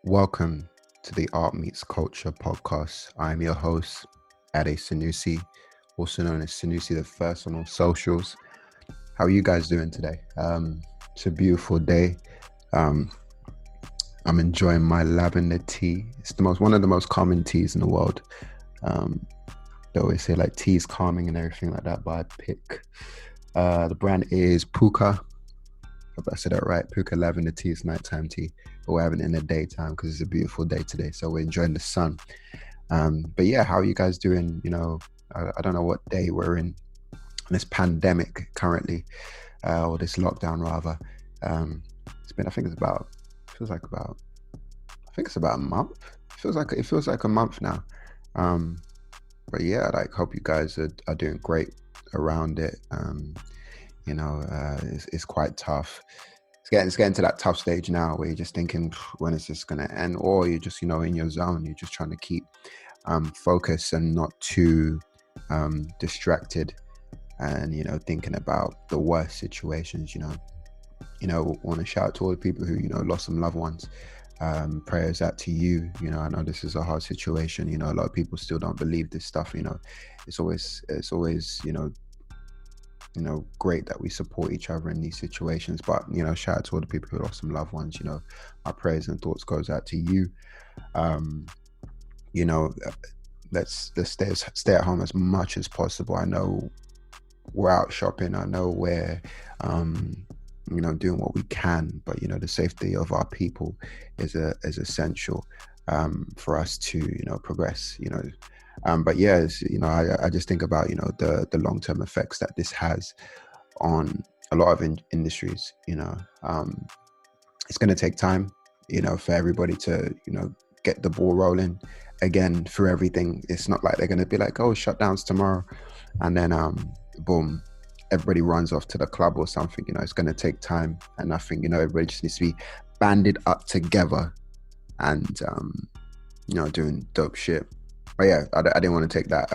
Welcome to the Art Meets Culture podcast. I'm your host, Ade Sanusi, also known as Sanusi the First on all socials. How are you guys doing today? It's a beautiful day. Um, I'm enjoying my lavender tea. It's one of the most common teas in the world. Um, they always say like tea is calming and everything like that, but I pick the brand is Puka. Hope I said that right. Puka lavender tea is nighttime tea, but we're having it in the daytime because it's a beautiful day today. So we're enjoying the sun. But yeah, how are you guys doing? I don't know what day we're in this pandemic currently, or this lockdown rather. It's been, I think it's about a month. It feels like a month now. But yeah, hope you guys are doing great around it. It's quite tough. It's getting to that tough stage now where you're just thinking, when is this going to end? Or you're just, in your zone. You're just trying to keep focus and not too distracted and, thinking about the worst situations, want to shout out to all the people who, lost some loved ones. Prayers out to you. I know this is a hard situation. A lot of people still don't believe this stuff. It's always, great that we support each other in these situations. But, shout out to all the people who lost some loved ones. Our prayers and thoughts goes out to you. Let's stay at home as much as possible. I know we're out shopping. I know we're, doing what we can, but the safety of our people is essential for us to progress. But yeah, I just think about the long-term effects that this has on a lot of industries. It's going to take time, for everybody to get the ball rolling again for everything. It's not like they're going to be like, oh, shutdowns tomorrow, and then boom, everybody runs off to the club or something. It's going to take time, and I think everybody just needs to be banded up together and doing dope shit. But yeah, I didn't want to take that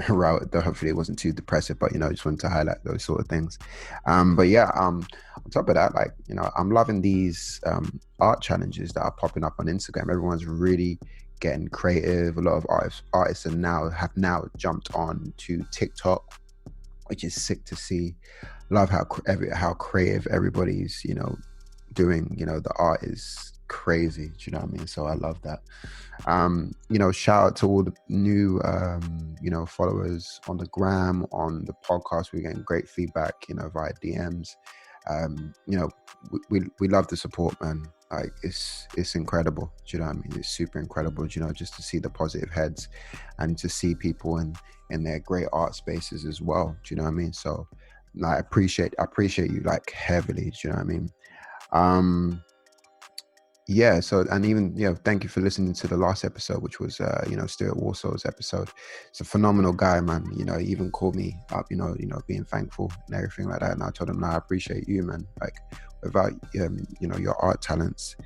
route, though hopefully it wasn't too depressive, but I just wanted to highlight those sort of things. But yeah, on top of that, I'm loving these art challenges that are popping up on Instagram. Everyone's really getting creative. A lot of artists have now jumped on to TikTok, which is sick to see. Love how creative everybody's doing. The art is crazy. Do you know what I mean? So I love that. Shout out to all the new followers on the gram, on the podcast. We're getting great feedback via DMs. We love the support, man. Like it's incredible. Do you know what I mean? It's super incredible, just to see the positive heads and to see people in their great art spaces as well. Do you know what I mean? So I appreciate you heavily. Do you know what I mean? Yeah, so, and even, thank you for listening to the last episode, which was, Stuart Warsaw's episode. It's a phenomenal guy, man. He even called me up, being thankful and everything like that. And I told him, no, I appreciate you, man. Without, your art talents,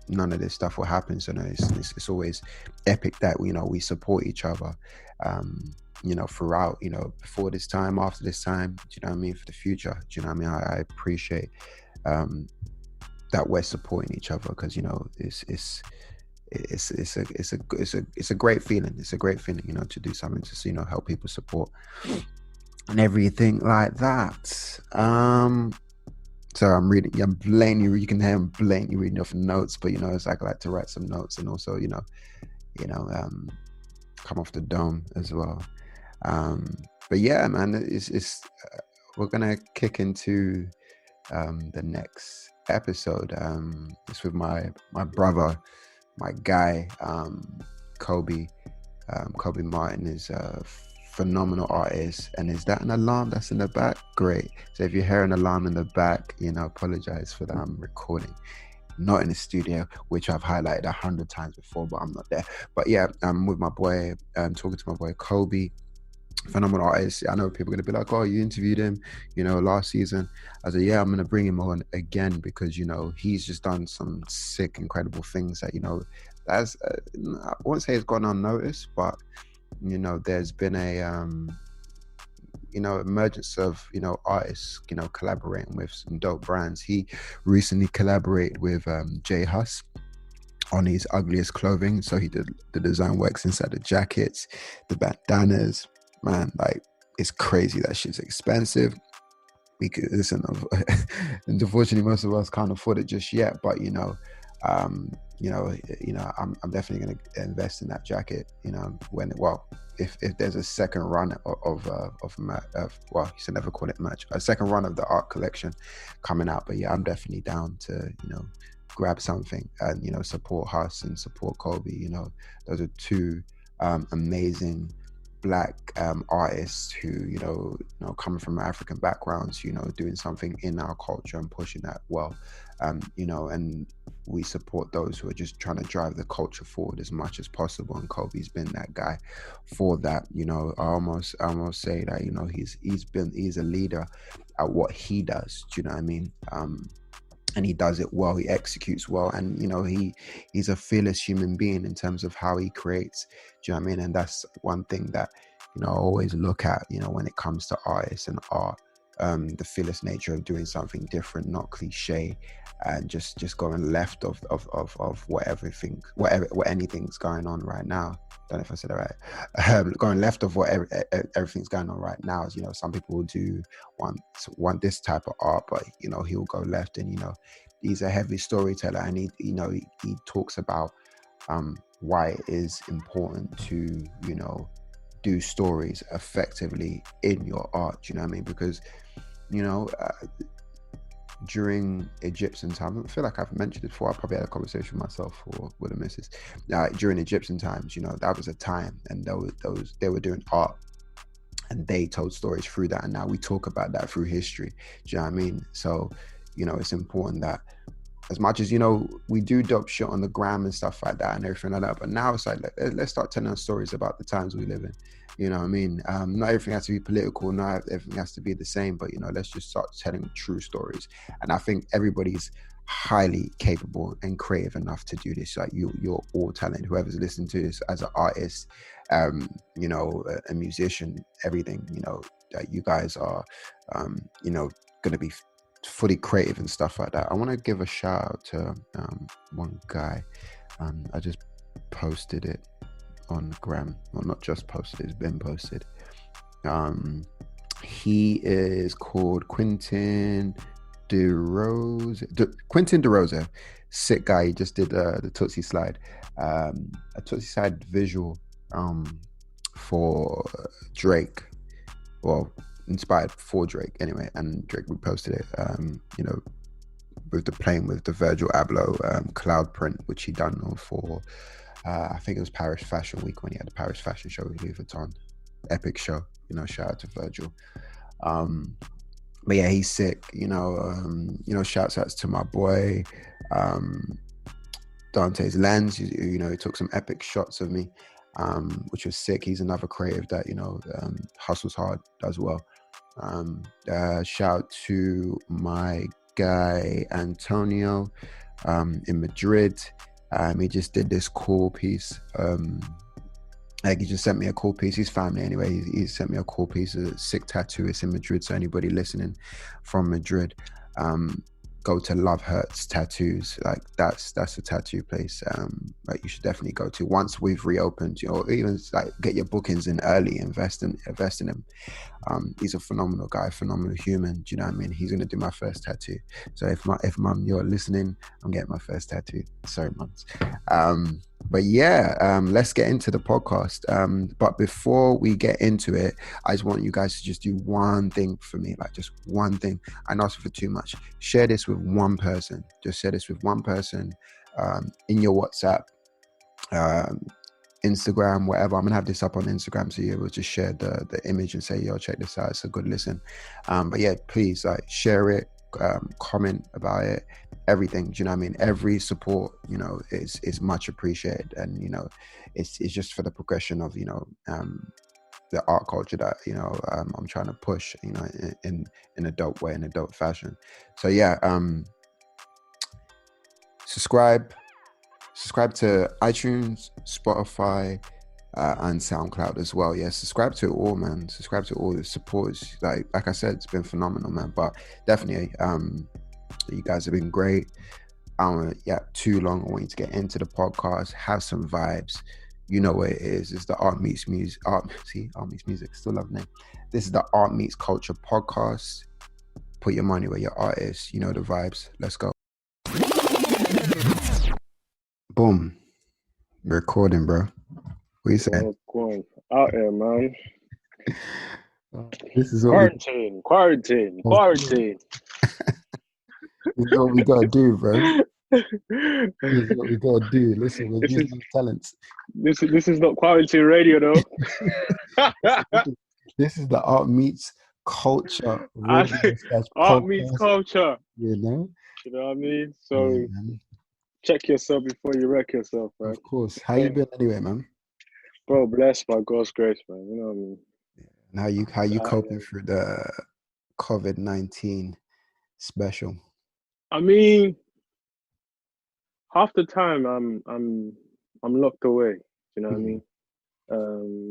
none of this stuff will happen. So, it's always epic that, we support each other, throughout, before this time, after this time, do you know what I mean? For the future, do you know what I mean? I appreciate, that we're supporting each other, because it's a great feeling. It's a great feeling, to do something to help people support and everything like that. So I'm blatantly, you can hear I'm blatantly reading off notes, but it's I like to write some notes and also come off the dome as well. But yeah, man, we're gonna kick into the next episode. It's with my brother, my guy, Koby. Koby Martin is a phenomenal artist. And is that an alarm that's in the back? Great. So if you hear an alarm in the back, apologize for that. I'm recording, not in the studio, which I've highlighted 100 times before, but I'm not there. But yeah, I'm with my boy, talking to my boy Koby. Phenomenal artist. I know people are going to be like, oh, you interviewed him last season. I said, yeah, I'm going to bring him on again because he's just done some sick, incredible things that that's I won't say it's gone unnoticed, but there's been a emergence of artists collaborating with some dope brands. He recently collaborated with JHUS, on his ugliest clothing. So he did the design works inside the jackets, the bandanas. Man, like, it's crazy. That shit's expensive. We could listen. And unfortunately, most of us can't afford it just yet. But I'm definitely going to invest in that jacket. If there's a second run of well, you should never call it match, a second run of the art collection coming out. But yeah, I'm definitely down to grab something and support JHUS and support Koby. Those are two amazing Black artists who coming from African backgrounds, doing something in our culture and pushing that and we support those who are just trying to drive the culture forward as much as possible, and Koby's been that guy for that. I almost say that he's a leader at what he does. Do you know what I mean? And he does it well, he executes well, and he's a fearless human being in terms of how he creates. Do you know what I mean? And that's one thing that I always look at when it comes to artists and art, the fearless nature of doing something different, not cliche, and just going left of what anything's going on right now. Don't know if I said that right. Going left of what everything's going on right now is, some people will do want this type of art, but he'll go left, and he's a heavy storyteller, and he talks about why it is important to do stories effectively in your art. Do you know what I mean? Because during Egyptian time, I feel like I've mentioned it before, I probably had a conversation with myself or with a missus. During Egyptian times, that was a time, and they were doing art, and they told stories through that, and now we talk about that through history. Do you know what I mean? So it's important that, as much as we do dope shit on the gram and stuff like that and everything like that, but now it's like, let's start telling stories about the times we live in. You know what I mean? Not everything has to be political, not everything has to be the same, but let's just start telling true stories. And I think everybody's highly capable and creative enough to do this. Like, you're all talented, whoever's listening to this, as an artist, a musician, everything, that you guys are going to be fully creative and stuff like that. I want to give a shout out to one guy. I just posted it on gram. Well, not just posted, it's been posted. He is called Quentin DeRosa. Sick guy. He just did the Tootsie Slide, a Tootsie Slide visual for Drake. Well, inspired for Drake anyway, and Drake reposted it. With the playing with the Virgil Abloh cloud print, which he done for I think it was Paris Fashion Week, when he had the Paris Fashion Show with Louis Vuitton. Epic show, shout out to Virgil. But yeah, he's sick. Shouts outs to my boy Dante's Lens. He took some epic shots of me, which was sick. He's another creative that hustles hard, does well. Shout to my guy Antonio in Madrid. He just did this cool piece. He just sent me a cool piece. His family anyway. He sent me a cool piece, a sick tattoo. It's in Madrid, so anybody listening from Madrid, go to Love Hurts Tattoos. Like, that's a tattoo place you should definitely go to once we've reopened, or even like get your bookings in early, invest in him. He's a phenomenal guy, phenomenal human. Do you know what I mean? He's gonna do my first tattoo. So if mum, you're listening, I'm getting my first tattoo. Sorry, mums. But yeah, let's get into the podcast. But before we get into it, I just want you guys to just do one thing for me, like just one thing. I don't ask for too much. Share this with one person. Just share this with one person in your WhatsApp, Instagram, whatever. I'm gonna have this up on Instagram, so you're able to share the image and say, yo, check this out, it's a good listen. But yeah, please share it, comment about it, everything. Do you know what I mean? Every support is much appreciated, and it's just for the progression of the art culture that I'm trying to push in a dope way, in a dope fashion. So yeah, subscribe to iTunes, Spotify, and SoundCloud as well. Yeah, subscribe to it all, man. Subscribe to all. The support is like I said, it's been phenomenal, man. But definitely, you guys have been great. I don't want to too long. I want you to get into the podcast, have some vibes. You know what it is. It's the Art Meets Music. Art Meets Music. Still love the name. This is the Art Meets Culture podcast. Put your money where your art is. You know the vibes. Let's go. Boom. Recording, bro. What you saying? Well, going out here, man. This is what Quarantine. this is what we gotta do, bro. This is what we gotta do. Listen, we're using these talents. This is not quarantine radio though. This is the Art Meets Culture radio Art meets culture. You know what I mean? So check yourself before you wreck yourself, man. Of course. How you been anyway, man? Bro, blessed by God's grace, man. You know what I mean? And how you coping through the COVID-19 special? I mean, half the time I'm locked away. You know what I mean?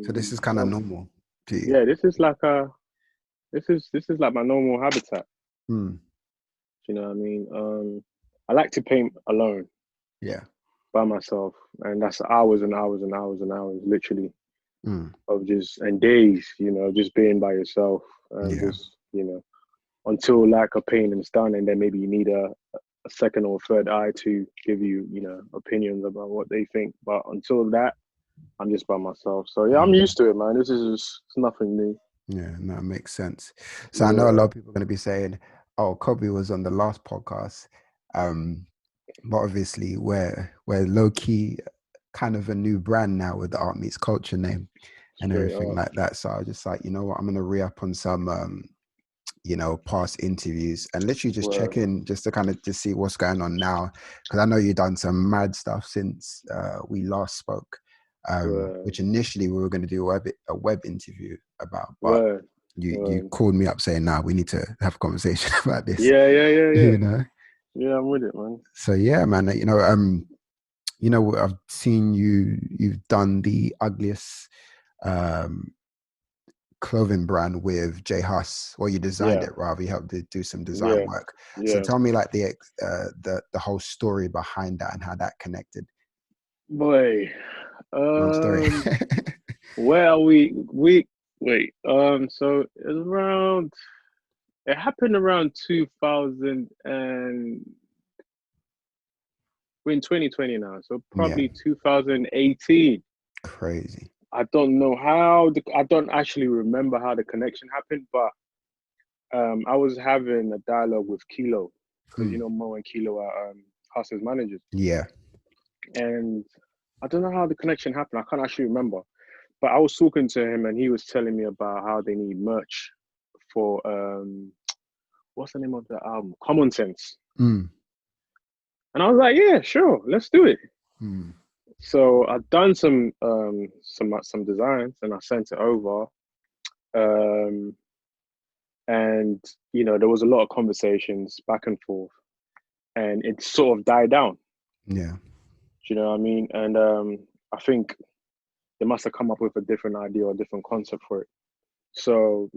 So this is kind of normal to you. Yeah, this is like my normal habitat. You know what I mean? I like to paint alone. Yeah. By myself, and that's hours and hours and hours and hours, literally, of and days, just being by yourself, and just, until like a painting's done, and then maybe you need a second or third eye to give you, opinions about what they think. But until that, I'm just by myself. So yeah, I'm used to it, man. This is it's nothing new. Yeah, no, it makes sense. So I know a lot of people are going to be saying, "Oh, Koby was on the last podcast." But obviously we're low key kind of a new brand now with the Art Meets Culture name and everything like that. So I was just like, you know what, I'm gonna re-up on some past interviews and literally just check in just to kind of just see what's going on now, because I know you've done some mad stuff since we last spoke, which initially we were going to do a web interview about, but you called me up saying, nah, we need to have a conversation about this. Yeah. You know. Yeah, I'm with it, man. So yeah, man. I've seen you've done the ugliest clothing brand with JHUS, or you designed it rather. You helped do some design work. So tell me like the whole story behind that and how that connected. Boy, long story. where are we? So it happened around 2000 and we're in 2020 now, so probably 2018. Crazy. I don't know I don't actually remember how the connection happened, but I was having a dialogue with Kilo, because Mo and Kilo are Hus's managers. Yeah. And I don't know how the connection happened. I can't actually remember. But I was talking to him and he was telling me about how they need merch for what's the name of the album? Common Sense. And I was like, yeah, sure, let's do it. So I've done some designs and I sent it over. And there was a lot of conversations back and forth, and it sort of died down. Yeah. Do you know what I mean? And I think they must have come up with a different idea or a different concept for it. So,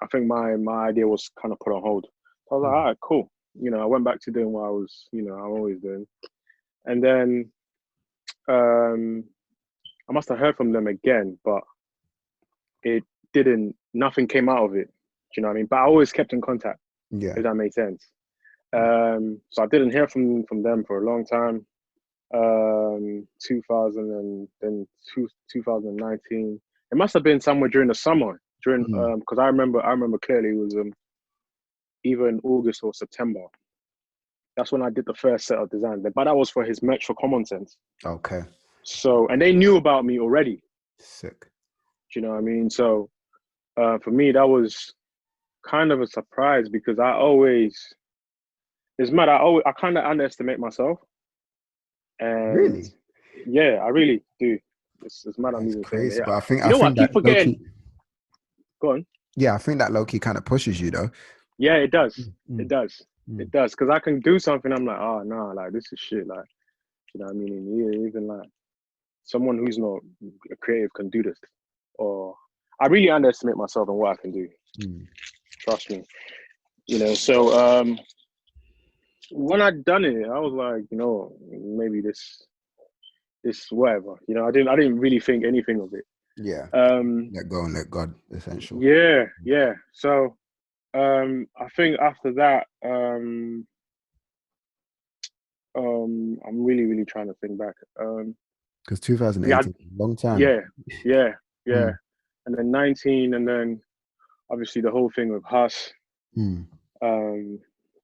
I think my idea was kind of put on hold. I was like, all right, cool. I went back to doing what I was, I'm always doing. And then I must have heard from them again, but nothing came out of it. Do you know what I mean? But I always kept in contact. Yeah. If that made sense. So I didn't hear from them for a long time. 2000 and then 2019. It must have been somewhere during the summer, because I remember clearly it was either in August or September. That's when I did the first set of designs, but that was for his merch for Common Sense. Okay. So, and they knew about me already. Sick. Do you know what I mean? So for me, that was kind of a surprise, because it's mad. I kind of underestimate myself. And really? Yeah, I really do. It's mad. I'm even crazy, saying it. But I think I keep that forgetting. Go on. Yeah, I think that low-key kind of pushes you though. Yeah, it does. It does. It does. Because I can do something, I'm like, oh no, like this is shit. Like, you know what I mean? Even like someone who's not a creative can do this. Or I really underestimate myself and what I can do. Trust me. So when I'd done it, I was like, maybe this whatever. I didn't really think anything of it. Yeah. Let go and let God, essential. Yeah. So I think after that, I'm really, really trying to think back. Because 2018, long time. Yeah. And then 19, and then obviously the whole thing with JHUS,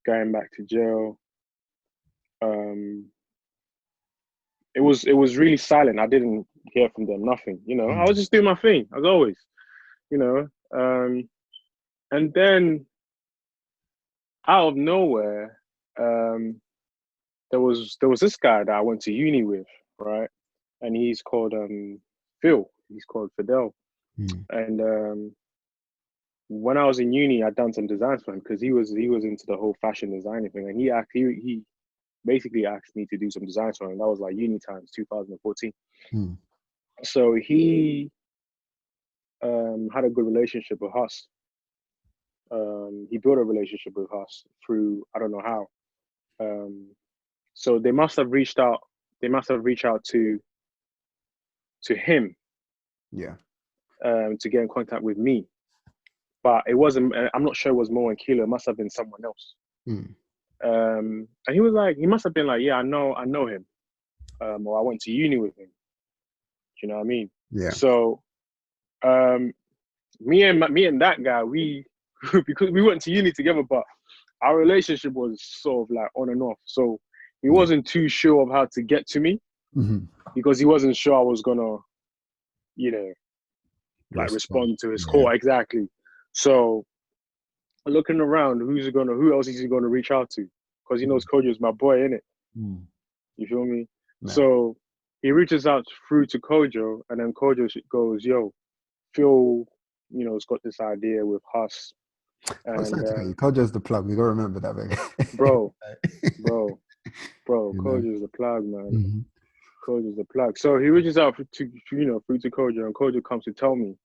going back to jail. It was really silent. I didn't hear from them, nothing. I was just doing my thing as always. And then out of nowhere, there was this guy that I went to uni with, right? And he's called Phil. He's called Fidel. And when I was in uni, I'd done some designs for him because he was into the whole fashion designing thing, and he basically asked me to do some designs for him. That was like uni times, 2014. So he had a good relationship with us. He built a relationship with us through, I don't know how. So they must have reached out. They must have reached out to him. Yeah. To get in contact with me, but it wasn't. I'm not sure it was Mo and Kilo. It must have been someone else. And he was like, he must have been like, yeah, I know him, or I went to uni with him. Do you know what I mean? Yeah. So, me and that guy, we because we went to uni together, but our relationship was sort of like on and off. So he wasn't too sure of how to get to me because he wasn't sure I was gonna, respond to his call exactly. So looking around, who else is he gonna reach out to? Because he knows Kojo is my boy, innit? You feel me? Man. So he reaches out through to Kojo, and then Kojo goes, "Yo, Phil, has got this idea with JHUS." And Kojo's the plug. We gotta remember that, man. bro. Kojo's the plug, man. Kojo's the plug. So he reaches out through to Kojo, and Kojo comes to tell me.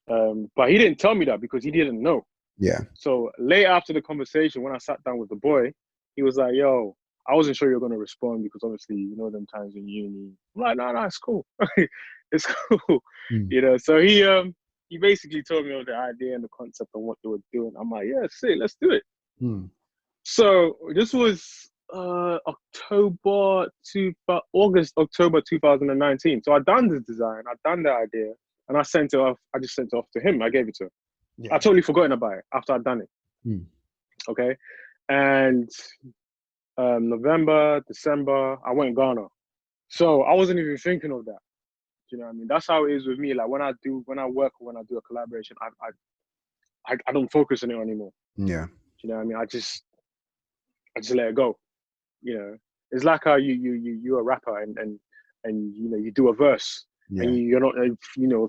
But he didn't tell me that because he didn't know. Yeah. So late after the conversation, when I sat down with the boy, he was like, "Yo, I wasn't sure you're gonna respond because obviously them times in uni." I'm like, "No, it's cool. It's cool." So he basically told me all the idea and the concept of what they were doing. I'm like, "Yeah, sick, let's do it." So this was October 2019. So I'd done the design, I'd done the idea, and I sent it off. I just sent it off to him. I gave it to him. Yeah. I totally forgotten about it after I'd done it. Okay. And November, December, I went Ghana. So I wasn't even thinking of that. Do you know what I mean? That's how it is with me. Like when I work or when I do a collaboration, I don't focus on it anymore. Yeah. Do you know what I mean? I just let it go. It's like how you're a rapper and you do a verse. Yeah. And you're not, if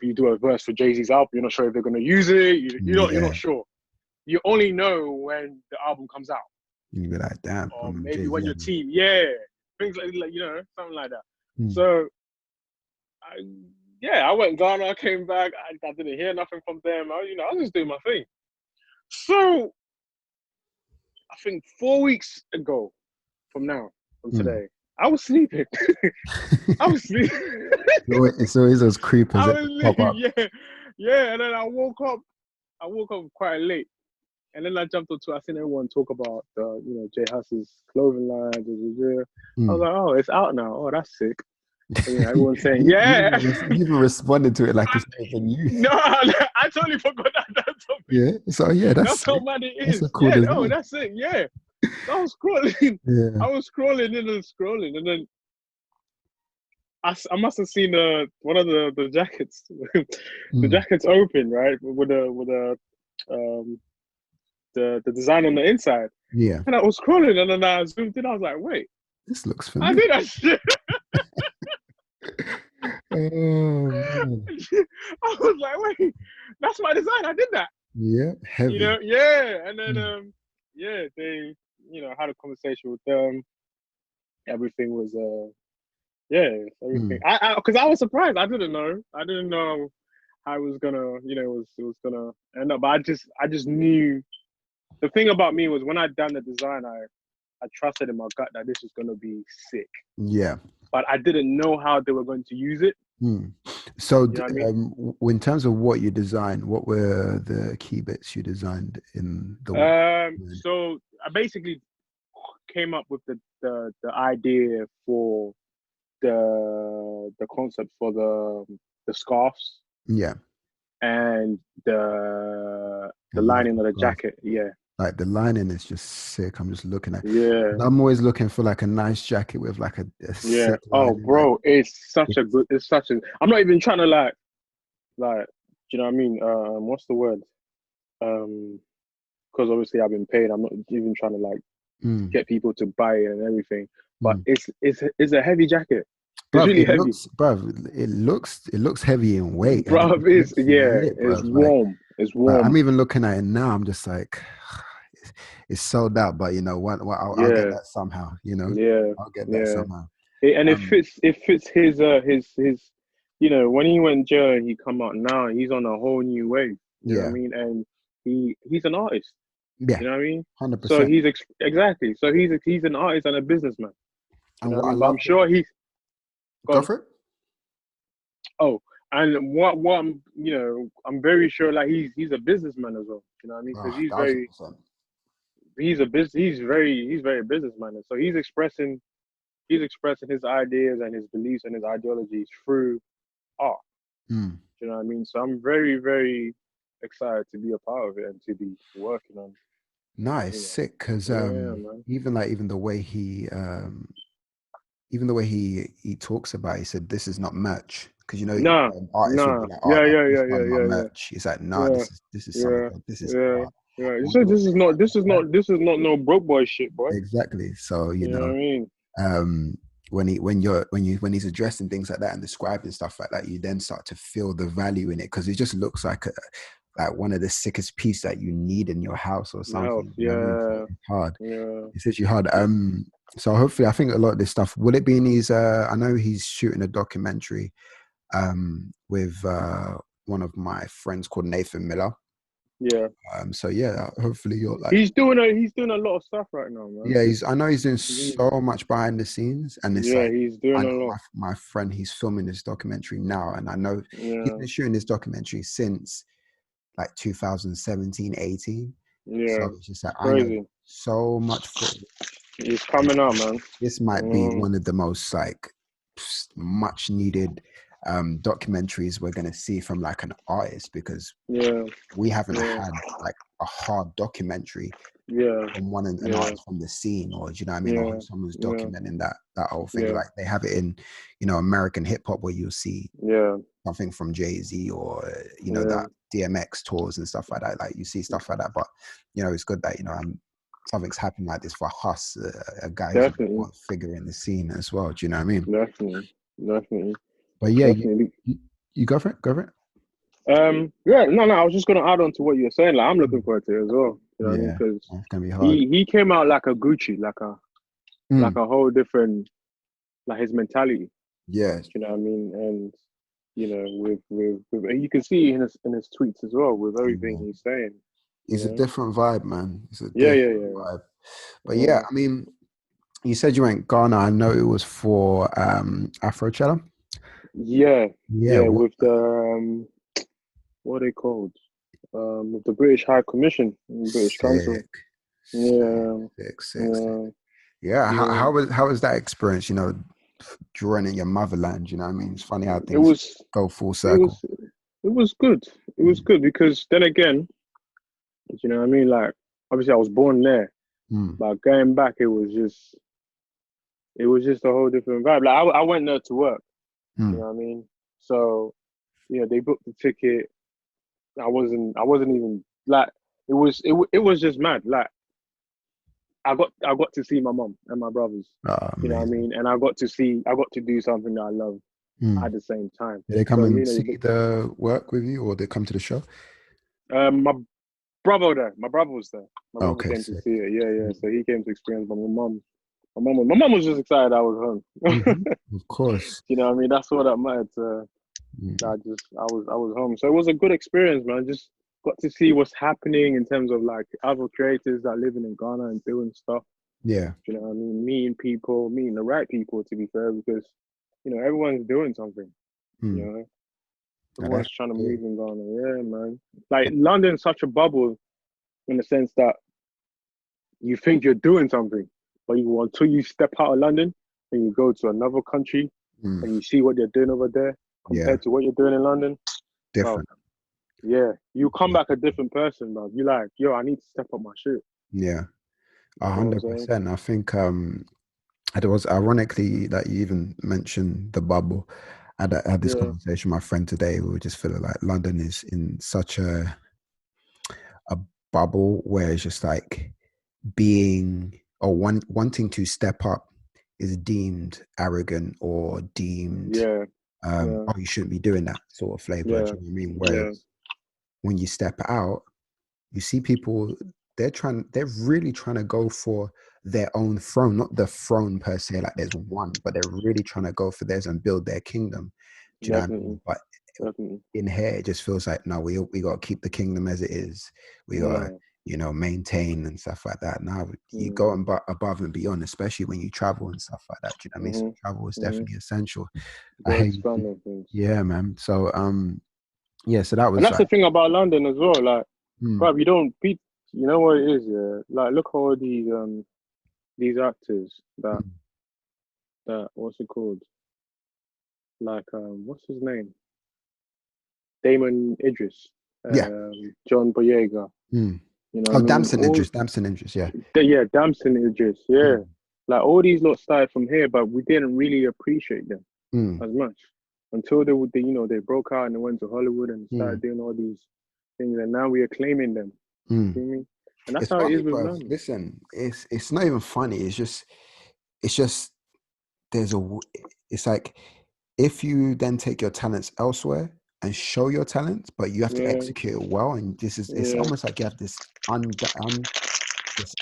you do a verse for Jay-Z's album, you're not sure if they're going to use it. You're not sure. You only know when the album comes out. You'd be like, damn. Or maybe Jay-Z when your team, things like something like that. So, I went Ghana, I came back, I didn't hear nothing from them. I was just doing my thing. So, I think 4 weeks ago from today, I was sleeping. I was sleeping. It's always those creepers that pop up. Yeah. And then I woke up quite late. And then I jumped onto, I seen everyone talk about the, JHUS's clothing line. I was like, oh, it's out now. Oh, that's sick. And, everyone's saying, yeah. You even responded to it like it's even you. No, I totally forgot that. Yeah. So that's how mad it is. That's it. Yeah. I was scrolling. I was scrolling and then I must have seen one of the jackets, the jackets open, right, with the design on the inside. Yeah. And I was scrolling and then I zoomed in. I was like, wait, this looks familiar. I did that shit. Man. I was like, wait, that's my design. I did that. Yeah, heavy. And then they had a conversation with them. Everything was everything. Because I was surprised. I didn't know how it was gonna it was gonna end up. But I just knew. The thing about me was when I'd done the design, I trusted in my gut that this was gonna be sick. Yeah. But I didn't know how they were going to use it. So, you know what I mean? In terms of what you designed, what were the key bits you designed in the? So I basically came up with the idea for the concept for the scarves. Yeah. And the lining of the jacket. Yeah. Like the lining is just sick. I'm just looking at. Yeah. I'm always looking for like a nice jacket with like a sick lining. Bro, it's such a good. It's such a. I'm not even trying to like. Do you know what I mean? What's the word? Because obviously I've been paid. I'm not even trying to like get people to buy it and everything. But it's a heavy jacket. It's really heavy. It looks heavy in weight. Bro, it's warm. It's warm. I'm even looking at it now. I'm just like, it's sold out. But you know what? I'll get that somehow. You know. Yeah. I'll get that somehow. It fits his. You know, when he went jail and he come out now, he's on a whole new wave. You know what I mean? And he's an artist. Yeah. You know what I mean? 100%. So exactly. So he's an artist and a businessman. You know what I mean? But I'm sure he's. Go for it. Oh, and what I'm, you know, I'm very sure like he's a businessman as well. You know what I mean? Because he's very businessman. So he's expressing his ideas and his beliefs and his ideologies through art. You know what I mean? So I'm very, very excited to be a part of it and to be working on. Nice, sick. Because even the way he talks about it, he said this is not merch. Because you know, artists would be like, merch. He's like, this is something. This is art. Yeah. So this is not no broke boy shit, boy. Exactly. So you know what I mean? When he's addressing things like that and describing stuff like that, you then start to feel the value in it, because it just looks like one of the sickest piece that you need in your house or something. You know what I mean? So it's hard. Yeah. It's actually hard. So hopefully, I think a lot of this stuff, will it be in his? I know he's shooting a documentary with one of my friends called Nathan Miller. Yeah. So yeah, hopefully you're like. He's doing a lot of stuff right now, man. Yeah, I know he's doing so much behind the scenes, and it's he's doing a lot. My friend, he's filming this documentary now, and I know he's been shooting this documentary since like 2017, 18. Yeah, so it's just like I know so much footage. He's coming out, man. This might be one of the most like much needed documentaries we're going to see from like an artist, because we haven't had like a hard documentary from an artist from the scene, or do you know what I mean, or someone's documenting that whole thing. Like they have it in, you know, American hip hop, where you'll see something from Jay-Z, or you know, that DMX tours and stuff like that. Like you see stuff like that, but you know, it's good that, you know, something's happened like this for Huss, a guy who's a figure in the scene as well. Do you know what I mean? Definitely. But yeah, you go for it. Go for it. I was just gonna add on to what you were saying. Like I'm looking forward to it as well. You know what I mean? Because it's gonna be hard. He came out like a Gucci, like a whole different, like his mentality. Yeah. You know what I mean? And you know, with you can see in his tweets as well, with everything he's saying. It's a different vibe, man. It's a different vibe. But I mean, you said you went Ghana. I know it was for Afrochella. Yeah. With the what are they called? With the British High Commission, British Council. Yeah. How was that experience? You know, drawing in your motherland. You know what I mean? It's funny how things go full circle. It was good. It was good because then again, you know what I mean? Like obviously I was born there, but going back, it was just a whole different vibe. Like I went there to work. You know what I mean? So, you know, they booked the ticket. I wasn't even like it was just mad. Like I got to see my mom and my brothers. You know what I mean? And I got to do something that I love at the same time. Did they come and see the work with you, or they come to the show? My brother was there. My brother came to see it. Yeah. So he came to experience. But my mom was just excited I was home. Of course. You know what I mean? That's all that mattered. I was home. So it was a good experience, man. I just got to see what's happening in terms of like other creators that living in Ghana and doing stuff. Yeah. Do you know what I mean? Meeting people, meeting the right people, to be fair, because, you know, everyone's doing something, you know? No, Everyone's that's trying to true. move and go on. Yeah, man. Like, London's such a bubble in the sense that you think you're doing something, but until you step out of London and you go to another country and you see what they're doing over there Yeah, compared to what you're doing in London, bro, different. yeah, you come back a different person, bro. You like, yo, I need to step up my shit. Yeah, You know what I'm saying? 100%. I think it was ironically that you even mentioned the bubble. I had this Yeah, conversation with my friend today. We were just feeling like London is in such a bubble where it's just like being or wanting to step up is deemed arrogant or deemed yeah, yeah, oh, you shouldn't be doing that sort of flavor. yeah, Do you know what I mean? yeah, Whereas when you step out, you see people, they're really trying to go for their own throne, not the throne per se, like there's one, but they're really trying to go for theirs and build their kingdom. Do you know what I mean? definitely, But definitely. in here, it just feels like, no, we got to keep the kingdom as it is. We got to, No, maintain and stuff like that. Now you mm, go above and beyond, especially when you travel and stuff like that. Do you know what I mean? So travel is mm-hmm. definitely essential. I Go hear you. expand on things. Yeah, man. So, yeah, so that And was that's the like, thing about London as well. Like, hmm, bro, you don't beat. You know what it is, yeah. Like, look at all these actors that what's it called? Like, what's his name? Damon Idris, yeah. John Boyega. Hmm. You know what Oh, I mean? Damson Idris, yeah. Yeah, Damson Idris. Yeah, Mm, like all these lot started from here, but we didn't really appreciate them mm, as much until they broke out and they went to Hollywood and started mm, doing all these things, and now we are claiming them. mm. You feel me? And that's It's how it funny, is with bro. London. Listen, it's not even funny. It's just there's it's like if you then take your talents elsewhere and show your talents, but you have to Yeah, execute it well. And it's yeah, almost like you have this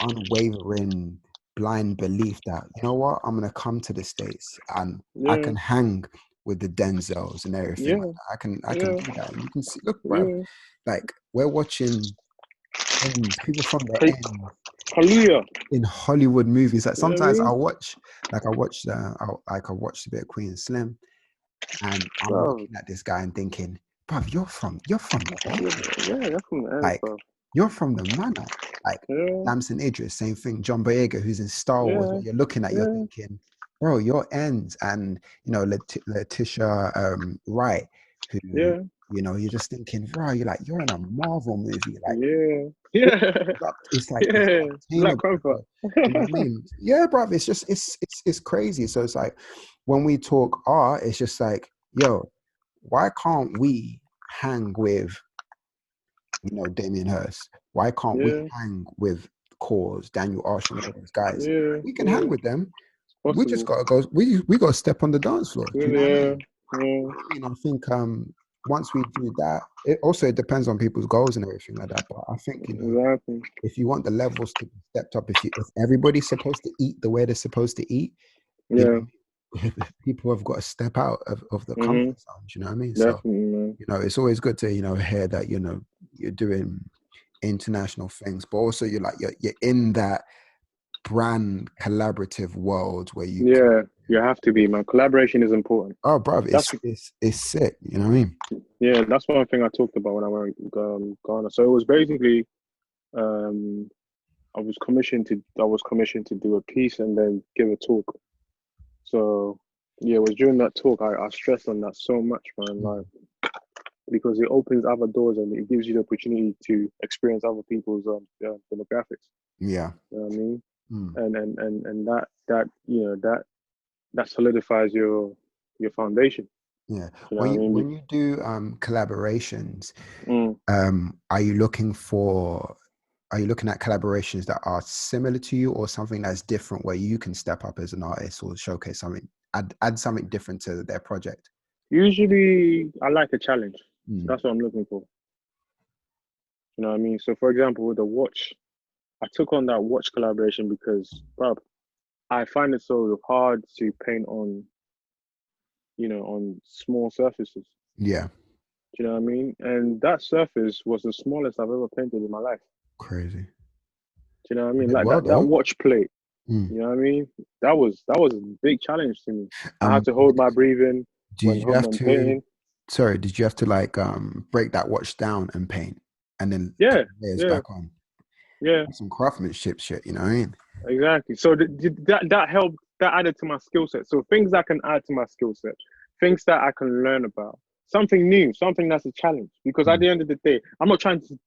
unwavering blind belief that, you know what, I'm gonna come to the States and I yeah, can hang with the Denzels and everything like yeah, that. I can yeah, do that. And you can see, look, bro, yeah. like we're watching ends, people from the ends Kalia. in Hollywood movies. Like You know what I sometimes mean? I watched a bit of Queen Slim, and I'm Bro, looking at this guy and thinking, bro, you're from the ends. yeah, that's from the ends, Like bro. you're from the manor. Like Yeah, Damson Idris, same thing. John Boyega, who's in Star Wars, yeah, what you're looking at, you're yeah, thinking, bro, your ends. And Letitia Wright, who yeah, you're just thinking, bro, you're in a Marvel movie. Like yeah, all yeah, it's like it's yeah. Black unattainable. Panther. So, do you know what I mean? Yeah, bro. It's just it's crazy. So it's like when we talk art, it's just like, yo, why can't we hang with Damien Hirst? Why can't we Yeah, hang with Cause, Daniel Arsham, all these guys? yeah, We can hang yeah. with them. We just Possible. gotta go. We gotta step on the dance floor. Do you know what I Yeah, mean? yeah, I think once we do that, it depends on people's goals and everything like that. But I think exactly. if you want the levels to be stepped up, if everybody's supposed to eat the way they're supposed to eat, you Yeah. know, people have got to step out of the Mm-hmm. comfort zone. You know what I mean? So, Definitely, man. it's always good to hear that you're doing international things, but also you're in that brand collaborative world where you can. Yeah, you have to be, man. Collaboration is important. Oh, bro, That's it's sick. You know what I mean? yeah, that's one thing I talked about when I went Ghana. So it was basically um I was commissioned to do a piece and then give a talk. So yeah, it was during that talk I stressed on that so much, man. Like because it opens other doors and it gives you the opportunity to experience other people's demographics. Yeah. You know what I mean? Mm. And that solidifies your foundation. Yeah. You know When what I you mean? when you do collaborations, Mm. are you looking for are you looking at collaborations that are similar to you or something that's different where you can step up as an artist or showcase something, add something different to their project? Usually, I like a challenge. So Mm. that's what I'm looking for. You know what I mean? So, for example, with the watch, I took on that watch collaboration because, bro, I find it so hard to paint on small surfaces. Yeah. Do you know what I mean? And that surface was the smallest I've ever painted in my life. Crazy. Do you know what I You mean? did Like well that though. watch plate. You know what I mean? That was a big challenge to me. I had Um, to hold my breathing did you have when to? painting. Sorry, did you have to like break that watch down and paint, and then put Yeah, the layers yeah, back on? yeah, That's some craftsmanship shit, you know what I mean? exactly. So that helped. That added to my skill set. So things that can add to my skill set, things that I can learn about, something new, something that's a challenge. Because at Mm, the end of the day, I'm not trying to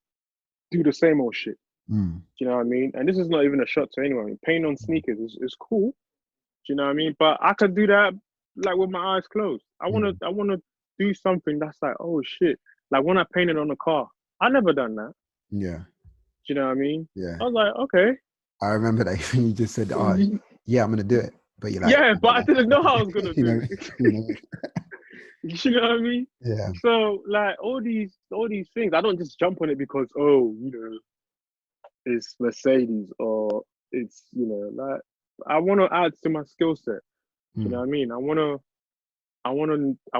do the same old shit. mm, Do you know what I mean? And this is not even a shot to anyone. I mean, painting on sneakers is cool. Do you know what I mean? But I could do that like with my eyes closed. mm. I wanna do something that's like, oh shit. Like when I painted on a car. I never done that. Yeah, Do you know what I mean? yeah. I was like, okay. I remember that you just said, "Oh, yeah, I'm gonna do it," but you're like, Yeah, but I didn't know how I was gonna you do know, it. you know, You know what I mean? yeah, So like all these things, I don't just jump on it because oh, it's Mercedes or it's like I want to add to my skill set. Do you know mm, what I mean? I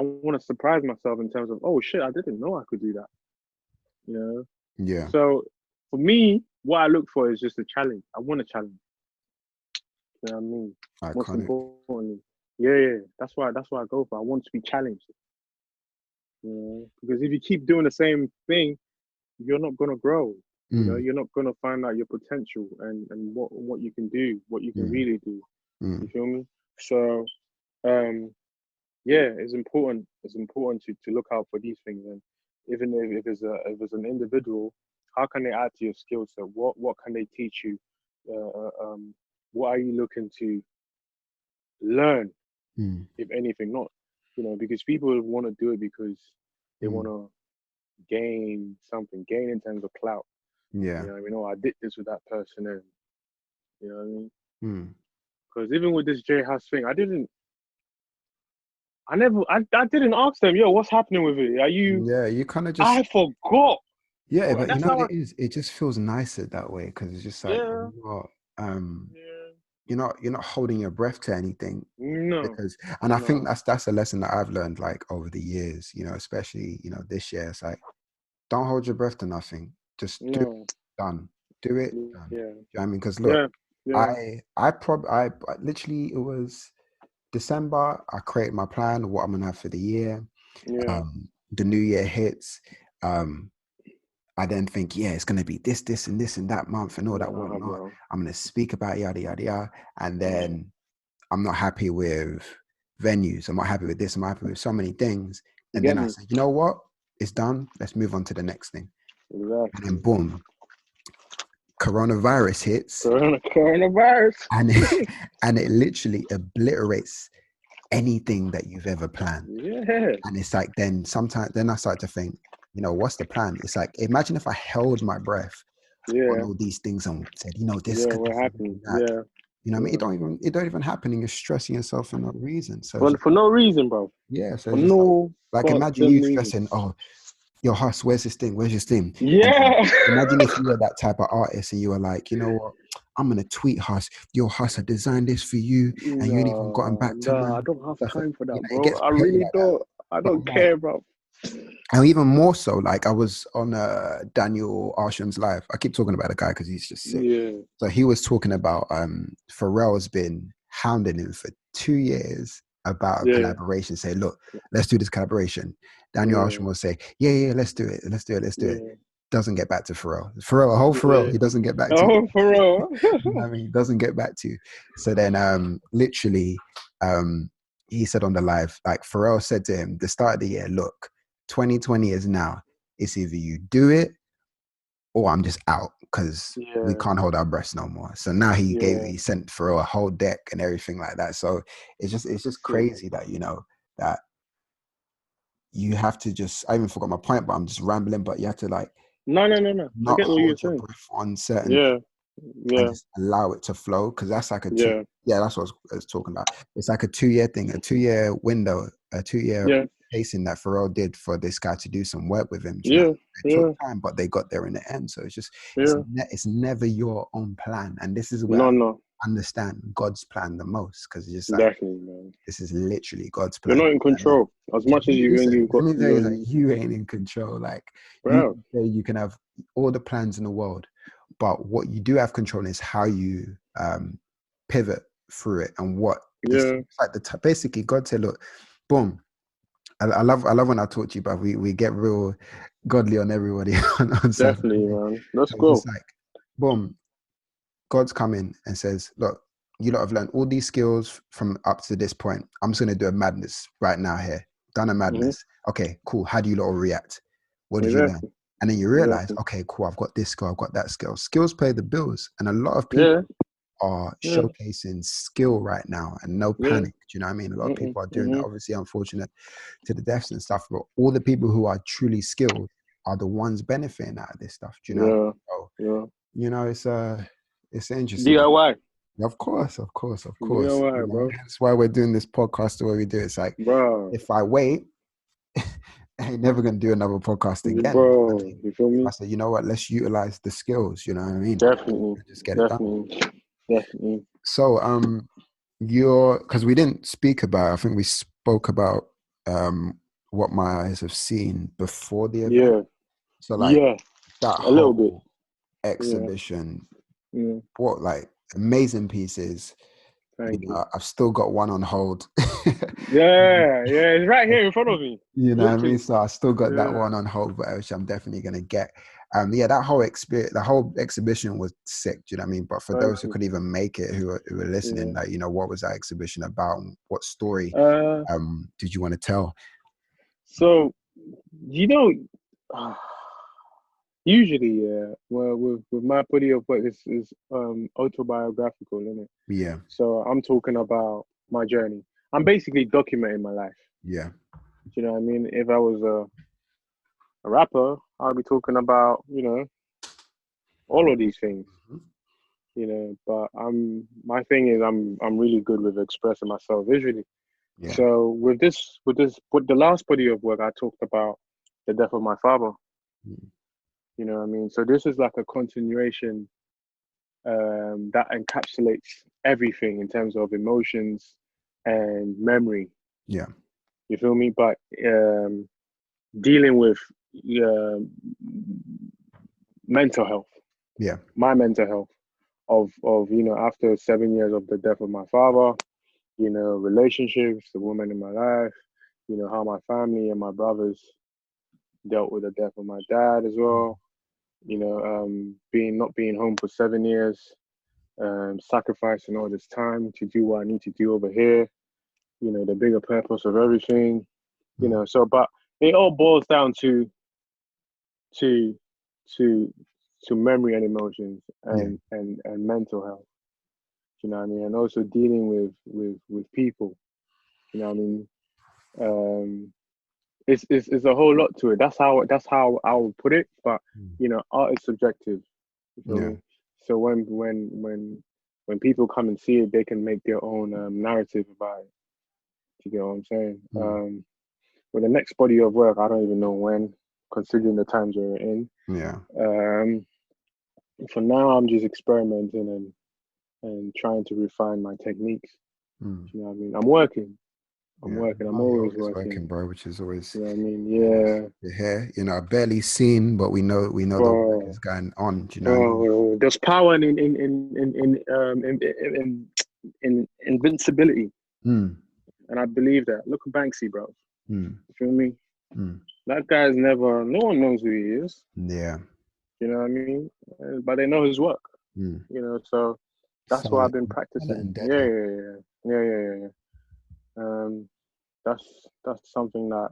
want to surprise myself in terms of oh shit, I didn't know I could do that. You know. yeah, So for me, what I look for is just a challenge. I want a challenge. You know what I mean? Most iconic. importantly, yeah. That's why I go for. I want to be challenged. Because if you keep doing the same thing, you're not gonna grow. Mm, You're not gonna find out your potential and what you can do, what you can mm, really do. You mm, feel me? So yeah, it's important. It's important to look out for these things, and even if it's an individual, how can they add to your skill set? What can they teach you? What are you looking to learn, mm, if anything? Not because people want to do it because they want mm. to gain something, gain in terms of clout. Yeah. Oh, I did this with that person, and you know what I mean. Mm. Because even with this JHUS thing, I didn't ask them, yo, what's happening with it? Are you? Yeah, you kind of just I forgot. yeah, Bro, but you that's know what how I. it is? It just feels nicer that way because it's just like Yeah, um yeah. you're not holding your breath to anything No, because and I think no, that's a lesson that I've learned like over the years, especially, this year. It's like don't hold your breath to nothing. Just do it, no. done. Do it, done. Do you Yeah, know what I mean? Because look, yeah, yeah, I literally it was December, I created my plan, what I'm gonna have for the year. yeah. The new year hits. Um, I then think, yeah, it's gonna be this, and this, and that month, and all that Nah, whatnot. bro. I'm gonna speak about yada yada yada, and Yeah, then I'm not happy with venues. I'm not happy with this. I'm not happy with so many things. you And then get I me? said, you know what? It's done. Let's move on to the next thing. And then Exactly. boom, coronavirus hits, Coronavirus. and and it literally obliterates anything that you've ever planned. Yeah, And it's like then I start to think, what's the plan? It's like imagine if I held my breath on yeah, all these things and said, this is yeah. gonna What happen happened? and that. Yeah, I mean, yeah. it don't even happen, and you're stressing yourself for no reason. So it's just For no reason, bro. yeah, so For it's just no like imagine goddamn you reason. stressing, oh, your Huss, where's this thing? Where's this thing? And then Yeah. imagine if you were that type of artist and you were like, you know what? I'm gonna tweet Huss, yo Huss, I designed this for you, and you ain't even gotten No, back to no, I man. don't have Stuff like, time for that, it bro. gets I petty really like that. don't. I But don't like, care, bro. and even more so, like I was on Daniel Arsham's live. I keep talking about the guy because he's just sick. Yeah, So he was talking about Pharrell's been hounding him for 2 years about a yeah, collaboration. Say, look, let's do this collaboration. Daniel yeah, Arsham will say, yeah, let's do it, let's do it. yeah, Doesn't get back to Pharrell. Pharrell, a whole Pharrell, yeah. he doesn't get back to. Oh, for real. You know what I mean? He doesn't get back to. So then, literally, he said on the live, like Pharrell said to him, the start of the year, look, 2020 is now. It's either you do it or I'm just out because we Yeah, can't hold our breaths no more. So now yeah. he sent Pharrell a whole deck and everything like that. So it's just Shit. crazy that that you have to just. I even forgot my point, but I'm just rambling. But you have to like No, no, no, no. I not get what you're hold your saying. breath on certain Yeah, and yeah, just allow it to flow because that's like a two. yeah, Yeah, that's what I was talking about. It's like a 2 year thing, a 2 year window, a 2 year yeah, pacing that Pharrell did for this guy to do some work with him. Do you know? yeah, It took yeah, time, but they got there in the end. So it's just yeah. it's never your own plan, and this is where I No, no, understand God's plan the most because it's just like definitely, man. this is literally God's You're plan. not in I mean, control as much as you think listen, you've got. let me tell you that You, you ain't in control. Like you bro. can say you can have all the plans in the world, but what you do have control is how you pivot through it and what. Yeah. It's like basically God said, look, boom. I love when I talk to you, but we get real godly on everybody on Definitely, Saturday. man. Let's So it's go. just like, boom, God's coming and says, look, you lot have learned all these skills from up to this point. I'm just gonna do a madness right now here. Done a madness. Okay, cool. How do you lot react? What did you learn? And then you realize, okay, cool, I've got this skill, I've got that skill. Skills pay the bills. And a lot of people are showcasing skill right now and no panic. Do you know what I mean? A lot of people are doing that. Obviously, unfortunate to the deaths and stuff, but all the people who are truly skilled are the ones benefiting out of this stuff. Do you know? So, you know, it's interesting. DIY. Of course. DIY, You know, bro. that's why we're doing this podcast the way we do. It's like, bro, if I wait, I ain't never gonna do another podcast again. Bro, you feel me? I said, you know what? Let's utilize the skills. You know what I mean? Definitely. Just get it done. Definitely. So, because we didn't speak about. I think we spoke about what my eyes have seen before the event. Yeah. So, like that a little bit exhibition. What like amazing pieces. Thank you. I've still got one on hold. It's right here in front of me. You know what I mean? So I still got that one on hold, but which I'm definitely gonna get. That whole experience, the whole exhibition was sick. Do you know what I mean? But for those who couldn't even make it, who were listening, like, you know, what was that exhibition about? What story did you want to tell? So, you know, usually, well, with my body of work, this is autobiographical, isn't it? Yeah. So I'm talking about my journey. I'm basically documenting my life. Yeah. Do you know what I mean? If I was a rapper, I'll be talking about, you know, all of these things. You know, but my thing is I'm really good with expressing myself visually. Yeah. So with the last body of work, I talked about the death of my father. You know what I mean? So this is like a continuation that encapsulates everything in terms of emotions and memory. Yeah. You feel me? But dealing with mental health. Yeah. My mental health of you know, after 7 years of the death of my father, you know, relationships, the woman in my life, you know, how my family and my brothers dealt with the death of my dad as well. You know, not being home for 7 years, sacrificing all this time to do what I need to do over here. You know, the bigger purpose of everything. You know, so but it all boils down to memory and emotions and mental health. You know what I mean? And also dealing with people. You know what I mean? It's a whole lot to it. That's how I would put it. But you know, art is subjective. You feel me? So when people come and see it, they can make their own narrative about it. You get what I'm saying? With the next body of work, I don't even know when, considering the times we're in. Yeah. For now, I'm just experimenting and trying to refine my techniques. You know what I mean? I'm working. I'm always working, bro, which is always, you know what I mean? Yeah. Here, you know, barely seen, but we know the work is going on. Do you know what I mean? There's power in invincibility. And I believe that. Look at Banksy, bro. You feel me? That guy's no one knows who he is. Yeah. You know what I mean? But they know his work. You know, so that's what I've been practicing. Yeah. That's something that,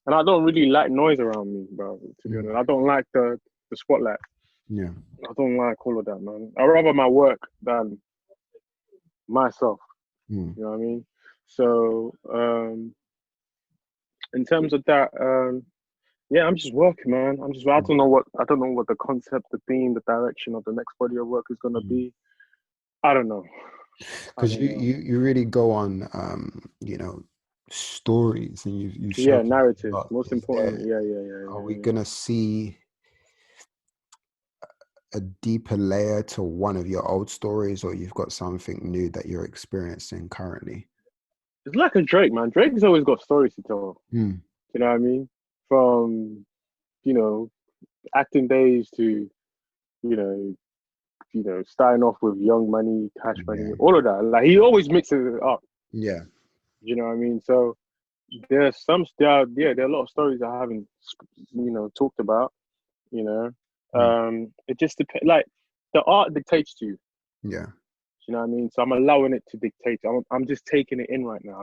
and I don't really like noise around me, bro. To be honest, I don't like the spotlight. Yeah. I don't like all of that, man. I rather my work than myself. You know what I mean? So, in terms of that, I'm just working, man. I don't know what the concept, the theme, the direction of the next body of work is gonna be. I don't know. Because you really go on, you know, stories, and you narrative, most importantly. Are we gonna see a deeper layer to one of your old stories, or you've got something new that you're experiencing currently? It's like a Drake, man. Drake's always got stories to tell. You know what I mean? From, you know, acting days to, you know, starting off with young money, cash money, Yeah. all of that. Like he always mixes it up. Yeah. You know what I mean? So there are a lot of stories I haven't, talked about. You know, it just depends. Like the art dictates to you. Yeah. You know what I mean? So I'm allowing it to dictate. I'm just taking it in right now.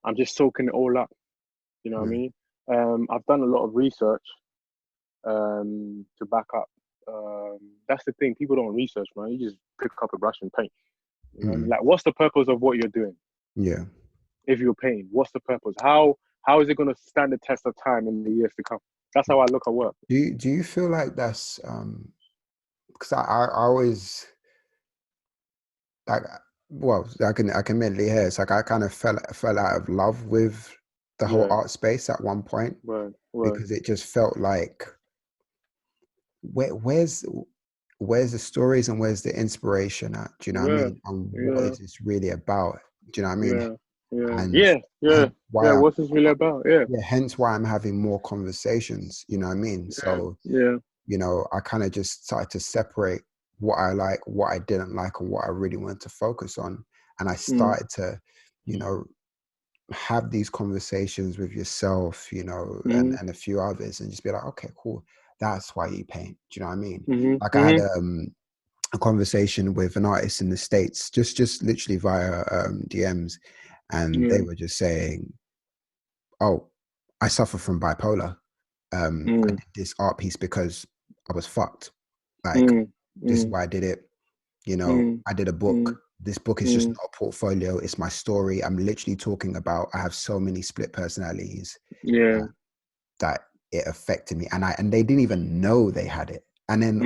I'm just soaking it all up. You know what I mean? I've done a lot of research to back up. That's the thing. People don't research, man. You just pick up a brush and paint. You know what I mean? Like, what's the purpose of what you're doing? Yeah. If you're painting, what's the purpose? How is it going to stand the test of time in the years to come? That's how I look at work. Do you feel like that's because I always like, well, I can mentally hear it's like I kind of fell out of love with the whole art space at one point, because it just felt like where's the stories and where's the inspiration at? Do you know what I mean? And what is this really about? Do you know what I mean? And What's this really about? Hence why I'm having more conversations. You know what I mean? So I kind of just started to separate what I like, what I didn't like, and what I really wanted to focus on. And I started to, have these conversations with yourself, and a few others, and just be like, okay, cool. That's why you paint. Do you know what I mean? Like I had a conversation with an artist in the States, just literally via DMs, and they were just saying, oh, I suffer from bipolar. I did this art piece because I was fucked. Like, this is why I did it. I did a book. This book is just not a portfolio. It's my story. I'm literally talking about, I have so many split personalities that it affected me. And they didn't even know they had it. And then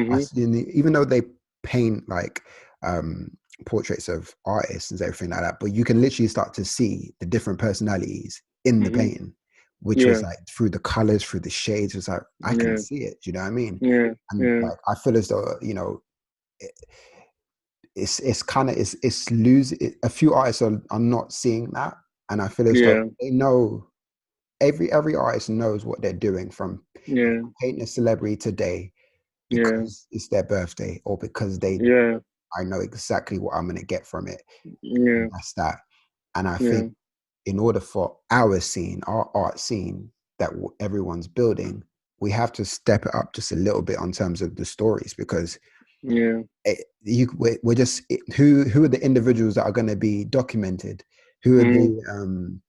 even though they paint like portraits of artists and everything like that, but you can literally start to see the different personalities in the painting, which was like through the colors, through the shades. It's like, I can see it. Do you know what I mean? Like, I feel as though, it's kind of, it's losing. A few artists are not seeing that. And I feel as though they know, every artist knows what they're doing, from painting a celebrity today because it's their birthday, or because I know exactly what I'm going to get from it. And that's that. And I think in order for our scene, our art scene that everyone's building, we have to step it up just a little bit on terms of the stories, because we're just, who are the individuals that are going to be documented? Who are the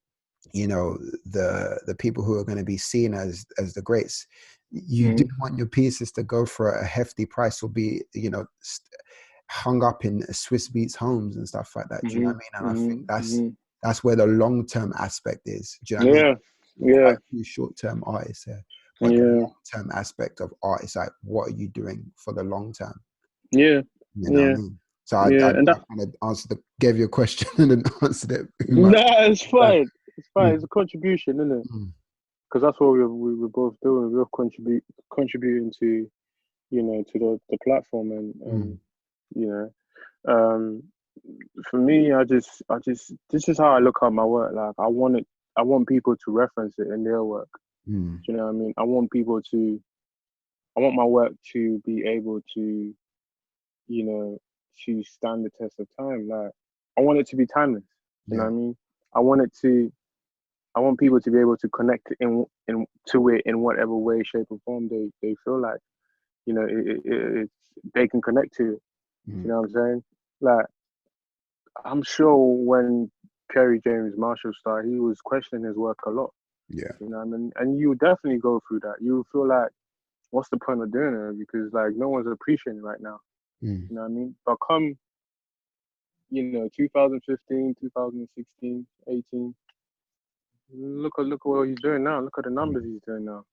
the people who are going to be seen as the greats? You do want your pieces to go for a hefty price, or be hung up in Swiss Beats homes and stuff like that. Do you know what I mean? And I think that's where the long-term aspect is. Do you know what I mean? Quite a few short-term artists here, but the long-term aspect of art is like, what are you doing for the long term? You know what I mean? So I kind of gave you a question and then answered it. No, it's fine. It's fine. It's a contribution, isn't it? Because that's what we were both doing. We were contributing to, to the platform, and for me, I just this is how I look at my work. Like, I want people to reference it in their work. Do you know what I mean? I want my work to be able to, to stand the test of time. Like, I want it to be timeless. You know what I mean? I want people to be able to connect to it in whatever way, shape, or form they feel like, they can connect to it. You know what I'm saying? Like, I'm sure when Kerry James Marshall started, he was questioning his work a lot. You know what I mean? And you definitely go through that. You feel like, what's the point of doing it? Because, like, no one's appreciating it right now. You know what I mean? But come, 2015, 2016, 18, look at what he's doing now. Look at the numbers he's doing now.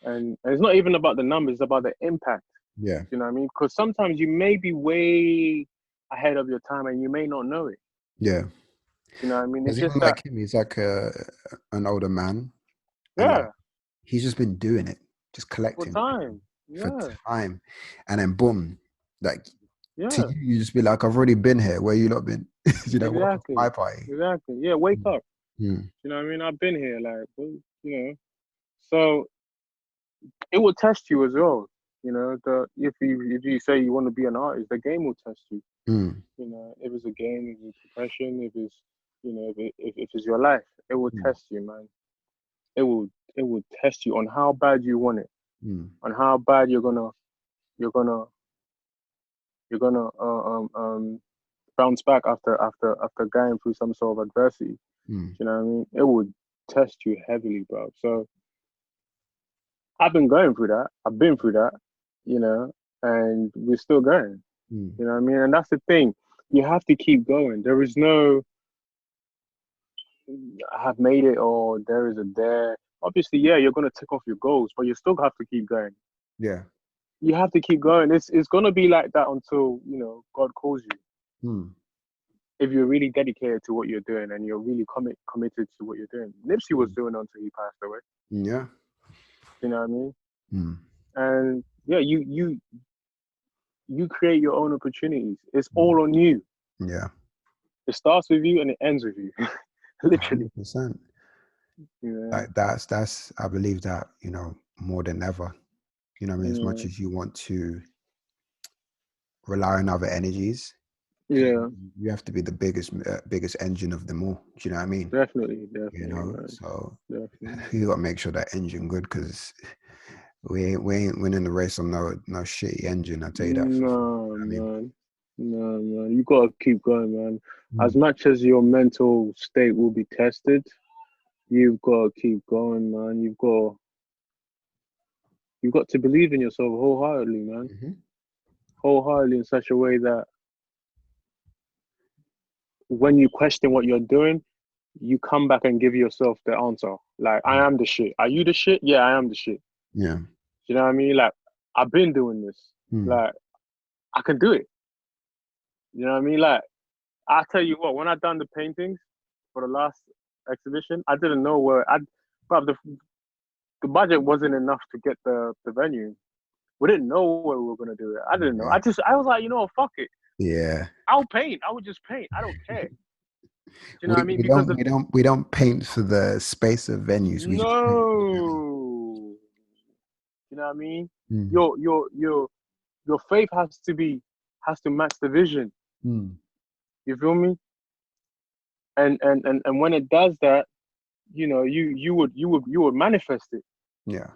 And it's not even about the numbers, it's about the impact. You know what I mean? Because sometimes you may be way ahead of your time and you may not know it. You know what I mean? It's just like him, he's like an older man. And he's just been doing it, just collecting for time. And then boom, like, to you just be like, I've already been here. Where you not been? Welcome to my party. Exactly. Yeah, wake up. You know what I mean? I've been here, like, So it will test you as well. You know, if you say you want to be an artist, the game will test you. Mm. You know, if it's a game, if it's a profession, if it's, you know, if it's your life, it will test you, man. It will test you on how bad you want it, on how bad you're gonna bounce back after going through some sort of adversity. Mm. You know what I mean? It would test you heavily, bro. So I've been going through that. I've been through that, you know, and we're still going. Mm. You know what I mean? And that's the thing. You have to keep going. There is no I have made it or there is a there. Obviously, yeah, you're gonna tick off your goals, but you still have to keep going. Yeah. You have to keep going. It's gonna be like that until, you know, God calls you. Mm. If you're really dedicated to what you're doing and you're really committed to what you're doing. Nipsey was doing until he passed away. Yeah. You know what I mean? Mm. And yeah, you create your own opportunities. It's all on you. Yeah. It starts with you and it ends with you. Literally. 100%. Yeah. Like that's I believe that, you know, more than ever. You know what I mean? As much Yeah. as you want to rely on other energies, Yeah. you have to be the biggest engine of them all. Do you know what I mean? Definitely, You definitely, know, man. so Definitely. you got to make sure that engine good, because we ain't winning the race on no shitty engine. I tell you that for sure. No, I mean, man. No, man. You gotta keep going, man. As mm. much as your mental state will be tested, you've got to keep going, man. You've got to believe in yourself wholeheartedly, man. Mm-hmm. Wholeheartedly in such a way that when you question what you're doing, you come back and give yourself the answer. Like, I am the shit. Are you the shit? Yeah, I am the shit. Yeah. You know what I mean? Like, I've been doing this. Mm. Like, I can do it. You know what I mean? Like, I tell you what, when I done the paintings for the last exhibition, I didn't know but the budget wasn't enough to get the venue. We didn't know where we were gonna do it. I didn't know. Yeah. I was like, you know what, fuck it. Yeah. I'll paint. I would just paint. I don't care. You know what We, I mean? we Because don't we don't we don't paint for the space of venues. We just paint. no, you know what I mean? Mm. Your faith has to match the vision. Mm. You feel me? And when it does that, you know, you would manifest it Yeah.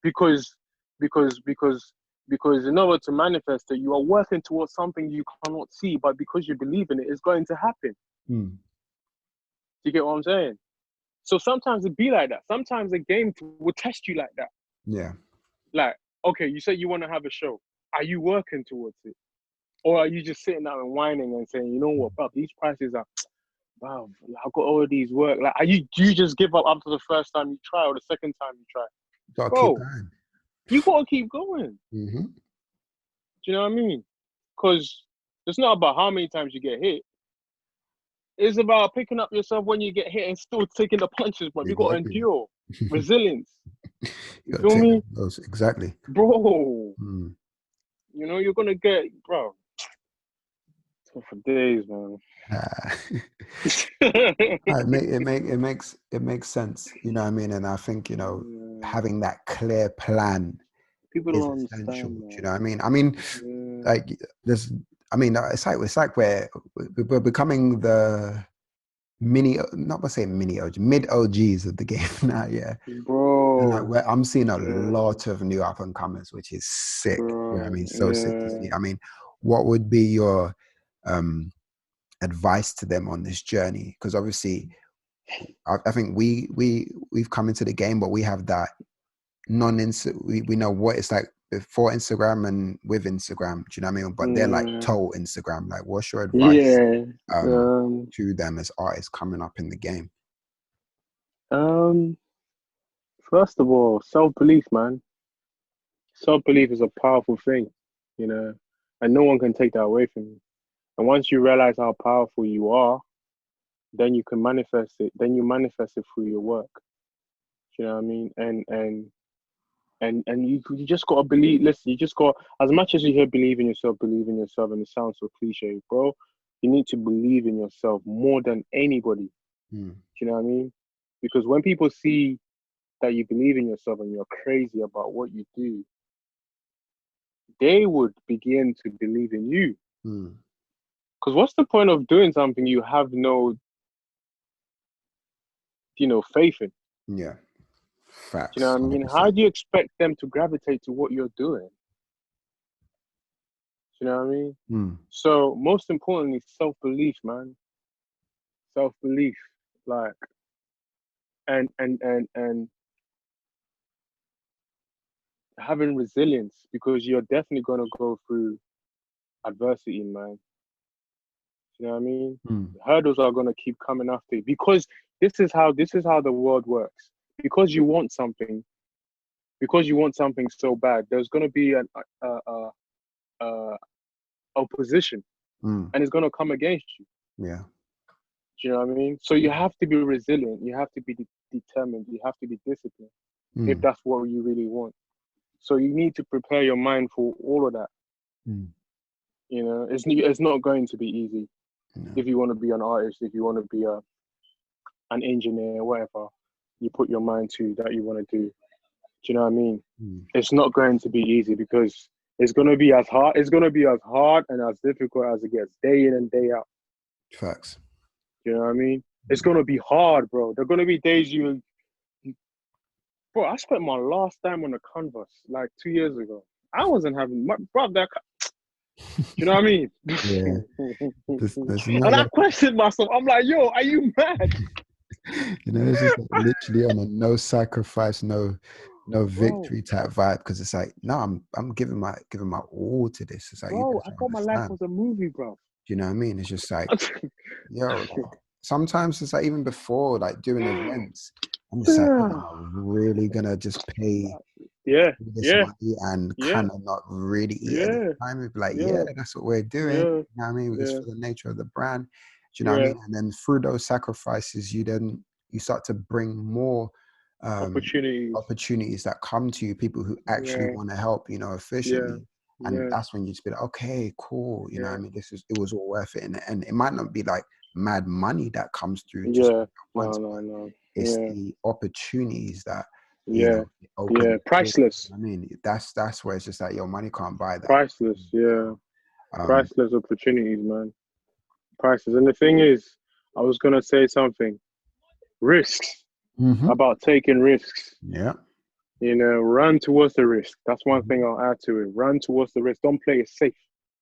because because in order to manifest it, you are working towards something you cannot see, but because you believe in it, it's going to happen. Mm. Do you get what I'm saying? So sometimes it be like that. Sometimes the game will test you like that. Yeah. Like, okay, you say you want to have a show. Are you working towards it? Or are you just sitting out and whining and saying, you know what, bro, these prices are, wow, I've got all these work. Like, do you just give up after the first time you try or the second time you try? Gotta keep Bro, going. you got to keep going. Mm-hmm. Do you know what I mean? Because it's not about how many times you get hit. It's about picking up yourself when you get hit and still taking the punches, but you got to Exactly. endure. Resilience. You You gotta feel take me? those exactly. Bro, Mm. you know, you're going to get, bro, tough for days, man. Ah. It makes sense. You know what I mean? And I think, you know, Yeah. having that clear plan People is don't essential. understand, Do you know man. what I mean? I mean, Yeah. like there's, I mean, it's like we're becoming the not gonna say mini OG, mid OGs of the game now. Yeah, and like Bro. I'm seeing a Yeah. lot of new up and comers, which is sick. You know what I Bro. mean? So sick to Yeah. see. I mean, what would be your um advice to them on this journey? Because obviously, I think we've come into the game, but we have that we know what it's like before Instagram and with Instagram. Do you know what I mean? But they're like Yeah. total Instagram. Like, what's your advice Yeah. um Um, to them as artists coming up in the game? um, First of all, self-belief, man. Self-belief is a powerful thing, you know, and no one can take that away from you. And once you realize how powerful you are, then you can manifest it. Then you manifest it through your work. You know what I mean? And you just gotta believe. Listen, you just got as much as you hear believe in yourself, and it sounds so cliche, bro. You need to believe in yourself more than anybody. Hmm. Do you know what I mean? Because when people see that you believe in yourself and you're crazy about what you do, they would begin to believe in you. Mm. Because what's the point of doing something you have no, faith in? Yeah. Facts. Do you know what I mean? 100%. How do you expect them to gravitate to what you're doing? Do you know what I mean? Mm. So most importantly, self-belief, man. Self-belief, like, and having resilience, because you're definitely gonna go through adversity, man. You know what I mean? Mm. Hurdles are gonna keep coming after you, because this is how the world works. Because you want something, so bad, there's gonna be an opposition, Mm. and it's gonna come against you. Yeah. Do you know what I mean? So you have to be resilient. You have to be determined. You have to be disciplined if Mm. that's what you really want. So you need to prepare your mind for all of that. Mm. It's not going to be easy. No. If you want to be an artist, if you want to be an engineer, whatever you put your mind to that you want to do. Do you know what I mean? Mm. It's not going to be easy, because it's going to be as hard. It's going to be as hard and as difficult as it gets, day in and day out. Facts. Do you know what I mean? It's going to be hard, bro. There are going to be days bro, I spent my last time on a canvas like 2 years ago. I wasn't having much, bro. Do you know what I mean? Yeah. There's And no I questioned myself. I'm like, yo, are you mad? it's just like literally on a no sacrifice, no Bro, victory type vibe, because it's like, no, I'm giving my all to this. It's like, you bro, guys I don't thought my life understand. was a movie, bro. Do you know what I mean? It's just like, yo, like, sometimes it's like, even before like doing events, I'm just like, am I really gonna just pay Yeah, this yeah, money and yeah, kind of not really eat at the yeah, time? It'd be like, yeah, yeah, that's what we're doing. yeah, You know what I mean? Because yeah, for the nature of the brand, do you know what I yeah. mean? And then through those sacrifices, you start to bring more um, Opportunities. opportunities that come to you, people who actually Yeah, want to help, yeah, efficiently. And yeah, that's when you just be like, okay, cool. You know what I yeah, mean? It was all worth it. And it might not be like mad money that comes through just yeah. No, once, no, but no. it's Yeah, the opportunities that, yeah, open yeah. the door. Priceless, I mean, that's where it's just like, your money can't buy that. priceless. Yeah, Um, priceless opportunities, man. Priceless. And the thing is, I was gonna say something. Risks. mhm. About taking risks. Yeah. Run towards the risk. That's one Mhm. thing I'll add to it. Run towards the risk. Don't play it safe.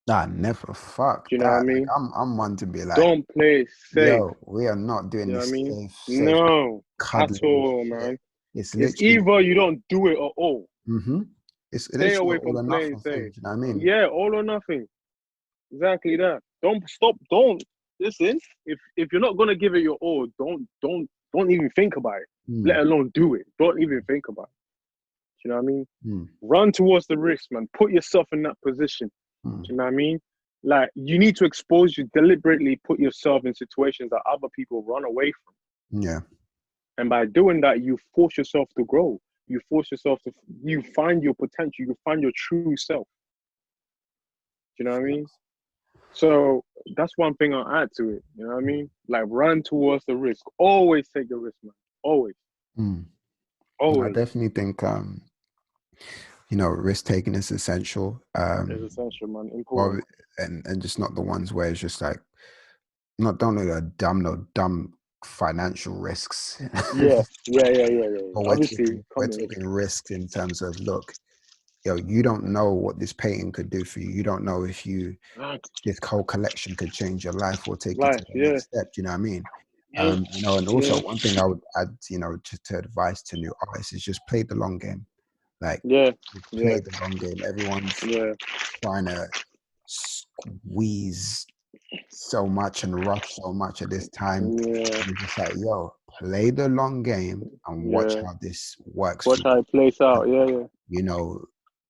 Nah, never. Fuck Do you know what I that. Like, mean? I'm one to be like, Don't play it safe. yo, we are not doing You know what I this mean? safe No, at cuddly all, shit. man. It's It's literally, either you don't do it at all. mm-hmm. It's Stay literally away all from or playing nothing thing. safe. Do you know what I mean? Yeah, all or nothing. Exactly that. Don't stop. Don't listen. If you're not gonna give it your all, don't even think about it. Let Mm. alone do it. Don't even think about it. Do you know what I mean? Mm. Run towards the risk, man. Put yourself in that position. Mm. Do you know what I mean? Like, you need to deliberately put yourself in situations that other people run away from. Yeah. And by doing that, you force yourself to grow. You find your potential. You find your true self. Do you know what I mean? So that's one thing I'll add to it. You know what I mean? Like, run towards the risk. Always take the risk, man. Always. Mm. I Always. definitely think, risk taking is essential. It's essential, man. Well, Important. and just not the ones where it's just like, don't know the dumb financial risks. Yeah. Yeah. But Obviously, we're come in. talking risks in terms of, look, you don't know what this painting could do for you. You don't know if this whole collection could change your life or take you to Life, the yeah. next step. Do you know what I mean? Yeah. And also Yeah. one thing I would add, to advise to new artists is just play the long game. Like, Yeah. Yeah. play the long game. Everyone's Yeah. trying to squeeze so much and rush so much at this time. Yeah. And it's just like, yo, play the long game and watch Yeah. how this works for Watch how it plays you. out. Yeah. Yeah. You know,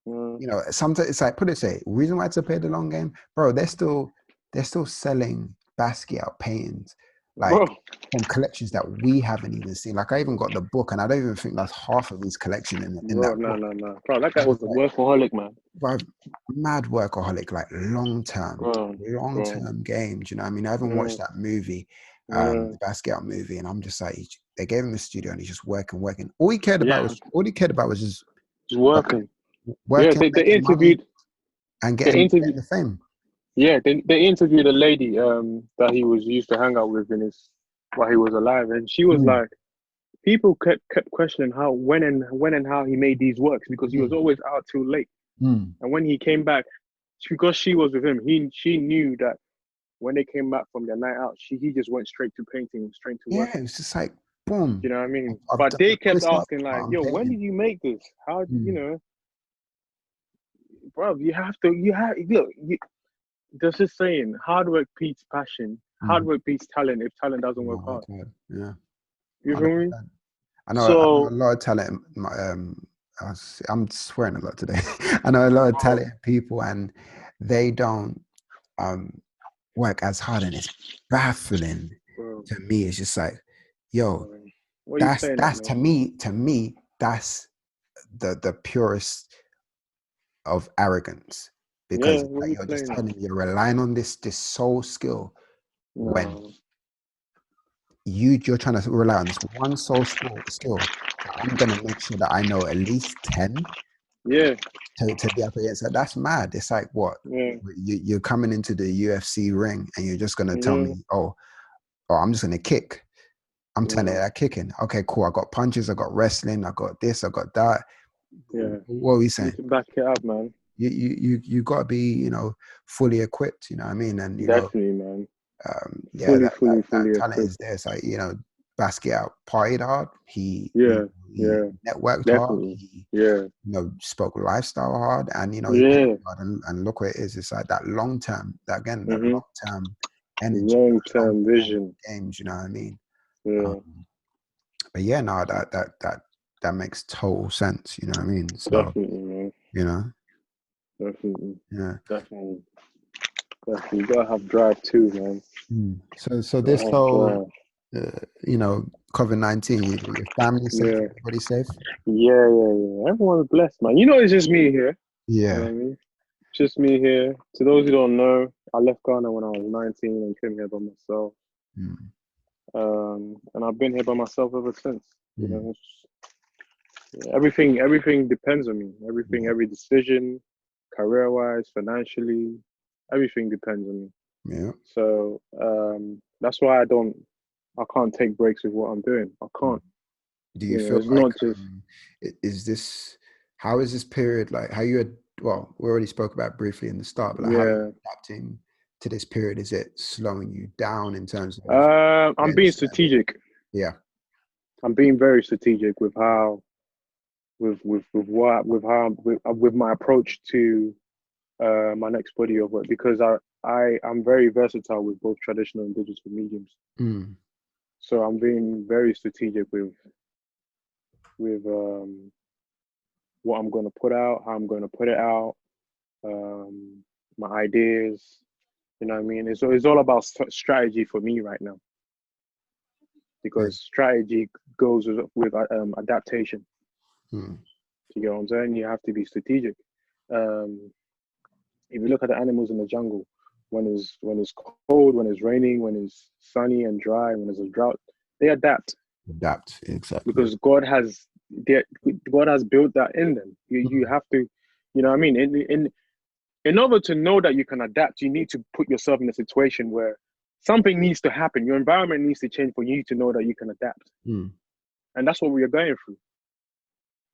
Mm. Sometimes it's like, put it say, reason why to play the long game, bro. They're still selling Basquiat paintings, Bro. like, from collections that we haven't even seen. Like, I even got the book, and I don't even think that's half of his collection in Bro, that no, book. no, no. Bro, that guy And was it's a like, workaholic, man. bro, mad workaholic, like long Bro. term game. Do you know what I mean? I haven't watched Mm. that movie, Mm. the Basquiat movie, and I'm just like, they gave him a studio, and he's just working. All he cared about Yeah. was just He's working. Yeah, working, they making money. interviewed. and They getting interview. the fame. Yeah, they interviewed a lady that he was used to hang out with while he was alive, and she was like, people kept questioning when and how he made these works because he was always out too late. And when he came back, because she was with him, she knew that when they came back from their night out, he just went straight to painting, straight to work. Yeah, it's just like boom. You know what I mean? I've But done they the kept twist up, asking but like, I'm "Yo, when painting. did you make this? How you know, bro? You have look. There's this saying: hard work beats passion. Hard work beats talent. If talent doesn't work hard, Yeah, you feel me? 100%. I know a So, lot of talent. I'm swearing a lot today. I know a lot of talented people, and they don't work as hard, and it's baffling bro, to me. It's just like, yo, what are you playing at, that's man? to me, that's the purest of arrogance, Yeah, because what are like, you you're just playing at? telling me you're relying on this soul skill when No. you're trying to rely on this one soul skill. I'm gonna make sure that I know at least 10 Yeah, to be up against that. That's mad. It's like, what, yeah, you're coming into the UFC ring and you're just gonna tell yeah. me, oh, I'm just gonna kick. I'm telling you No. that kicking. Okay, cool. I got punches, I got wrestling, I got this, I got that. Yeah. What are we You need saying? to back it up, man. You got to be, fully equipped. You know what I mean? And Definitely, man. yeah, that Fully talent is equipped. there. So Basquiat partied hard. Yeah, He yeah, networked hard. definitely. He Yeah, spoke lifestyle hard, and he played yeah. hard. And look where it is. It's like that long term. That again, that Mm-hmm. long term energy, Long long term term vision. games. You know what I mean? Yeah, But yeah, no, that makes total sense. You know what I mean? So definitely, man. you know, Definitely, yeah. definitely, definitely. You gotta have drive too, man. So You gotta this have whole, drive. COVID-19, your family safe, Yeah, everybody safe? yeah. Everyone's blessed, man. You know, it's just me here. You know what Yeah. I mean? Just me here. To those who don't know, I left Ghana when I was 19 and came here by myself. Mm, And I've been here by myself ever since. You mm, know, everything depends on me. yeah. Every decision, career-wise, financially, everything depends on me. Yeah. So that's why I can't take breaks with what I'm doing. I Mm. can't. Do you You know, feel it's like not just is this, how is this period, like, how you had, well, we already spoke about briefly in the start, but like, how you yeah. adapting to this period? Is it slowing you down in terms of I'm getting being certain? strategic. Yeah. I'm being very strategic with how with what with my approach to my next body of work because I'm very versatile with both traditional and digital mediums. Mm. So I'm being very strategic with what I'm going to put out, how I'm going to put it out, um, my ideas. You know what I mean? It's all about strategy for me right now Yeah. because strategy goes with adaptation. Mm. You get what I'm saying? You have to be strategic. Um, if you look at the animals in the jungle, when it's cold, when it's raining, when it's sunny and dry, when there's a drought, they adapt Adapt, exactly. because God has built that in them. You Mm. have to, you know what I mean? In order to know that you can adapt, you need to put yourself in a situation where something needs to happen. Your environment needs to change for you to know that you can adapt. Mm. And that's what we are going through.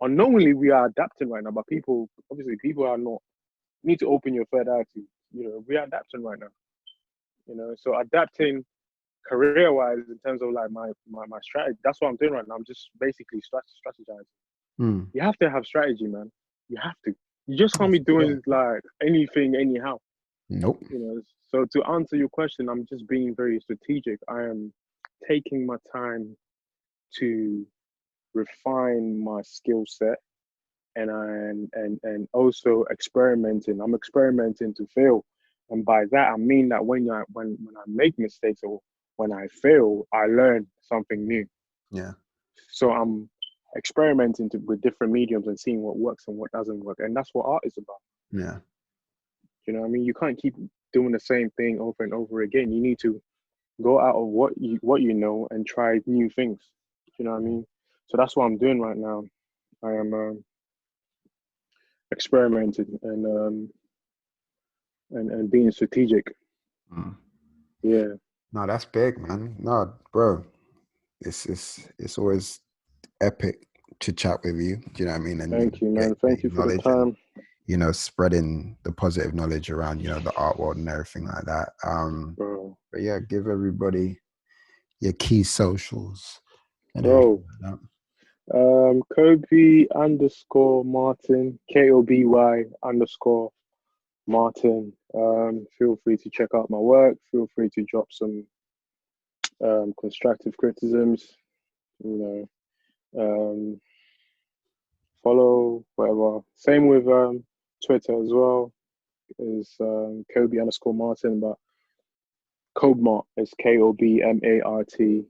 Unknowingly, we are adapting right now, but people are not. You need to open your third eye to, we are adapting right now. So adapting career-wise in terms of like my strategy, that's what I'm doing right now. I'm just basically strategizing. Mm. You have to have strategy, man. You have to. You just Oh, can't be for sure. doing like anything anyhow. Nope. So to answer your question, I'm just being very strategic. I am taking my time to refine my skill set and also experimenting. I'm experimenting to fail. And by that I mean that when I make mistakes or when I fail, I learn something new. Yeah. So I'm experimenting with different mediums and seeing what works and what doesn't work. And that's what art is about. Yeah. You know what I mean? You can't keep doing the same thing over and over again. You need to go out of what you know and try new things. You know what I mean? So that's what I'm doing right now. I am experimenting and and being strategic. Yeah. No, that's big, man. No, bro, it's always epic to chat with you. Do you know what I mean? And Thank you, man. get Thank you your for the knowledge and, time. you know, spreading the positive knowledge around, you know, the art world and everything like that. Bro. But yeah, give everybody your key socials and Bro. everything like that. Koby _Martin, KOBY_Martin. Feel free to check out my work. Feel free to drop some constructive criticisms. You know, follow whatever. Same with Twitter as well. Is Koby_Martin, but Kobmart is KOBMART.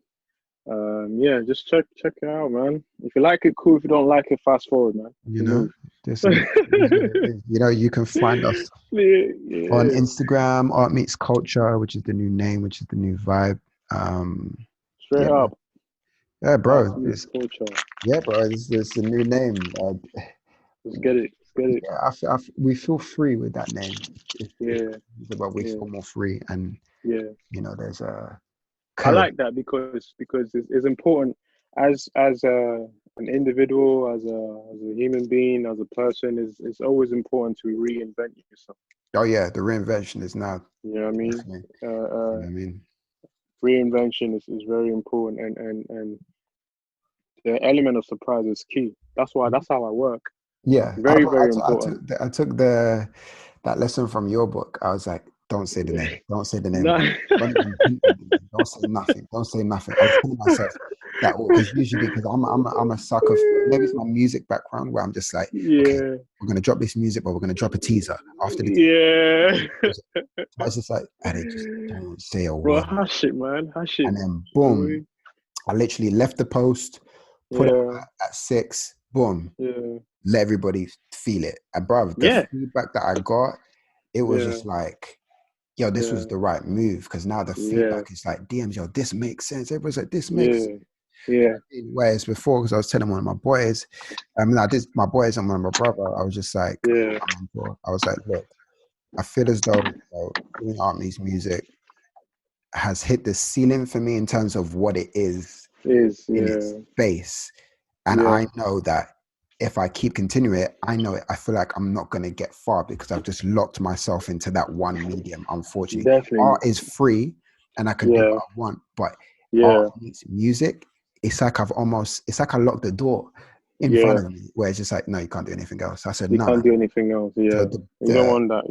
Yeah, just check it out, man. If you like it, cool. If you don't like it, fast forward, man. You know, this is you know, you can find us on Instagram, Art Meets Culture, which is the new name, which is the new vibe. Straight Yeah, up. yeah, bro. Yeah, bro. This is a new name. Let's get it. Yeah, we feel free with that name. But we feel more free, and you know, there's a. I like that because it's important as an individual, as a human being, as a person. It's always important to reinvent yourself. Oh yeah, the reinvention is now. You know what I mean? You know what I mean? Reinvention is very important, and the element of surprise is key. That's how I work. Yeah, very important. I took that lesson from your book. I was like, don't say the name. Don't say the name. No. Don't even hint at the name. Don't say nothing. Don't say nothing. I was telling myself that because usually, because I'm a sucker. Maybe it's my music background where I'm just like, okay, we're gonna drop this music, but we're gonna drop a teaser after the teaser. So I was just like, and just don't say a word. Bro, hush it, man. Hush it. And then boom, I literally left the post, put it at 6, boom. Let everybody feel it. And bro, the feedback that I got, it was just like, yo, this was the right move, because now the feedback is like, DMs, yo, this makes sense. Everyone's like, this makes sense. Yeah. Whereas before, because I was telling one of my boys, my boys and one of my brother, I was just like, I was like, look, I feel as though doing Art Meets Music has hit the ceiling for me in terms of what it is in its base. And I know that if I keep continuing it, I feel like I'm not going to get far because I've just locked myself into that one medium, unfortunately. Definitely. Art is free and I can do what I want, but Art Meets Music, it's like I locked the door in front of me where it's just like, no, you can't do anything else. I said, no. You can't do anything else, So you don't want that,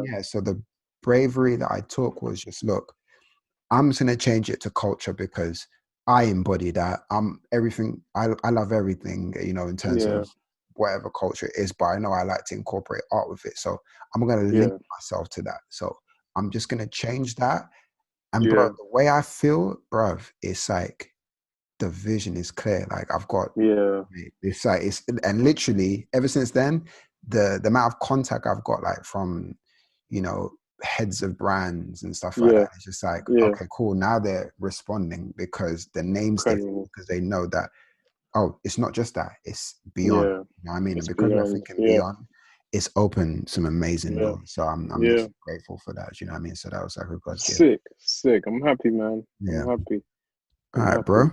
Yeah, so the bravery that I took was just, look, I'm just going to change it to culture because I embody that. Everything. I love everything, you know, in terms of whatever culture it is, but I know I like to incorporate art with it. So I'm going to link myself to that. So I'm just going to change that. And bro, the way I feel, bro, it's like the vision is clear. Like I've got, it's like, and literally ever since then, the amount of contact I've got, like from, you know, heads of brands and stuff like that, it's just like, okay, cool, now they're responding because the names because they know that, oh, it's not just that, it's beyond. You know what I mean? And because we're thinking beyond, it's opened some amazing doors. So I'm just grateful for that. You know what I mean? So that was like a God's gift. Sick. I'm happy, man. I'm happy. All right, bro.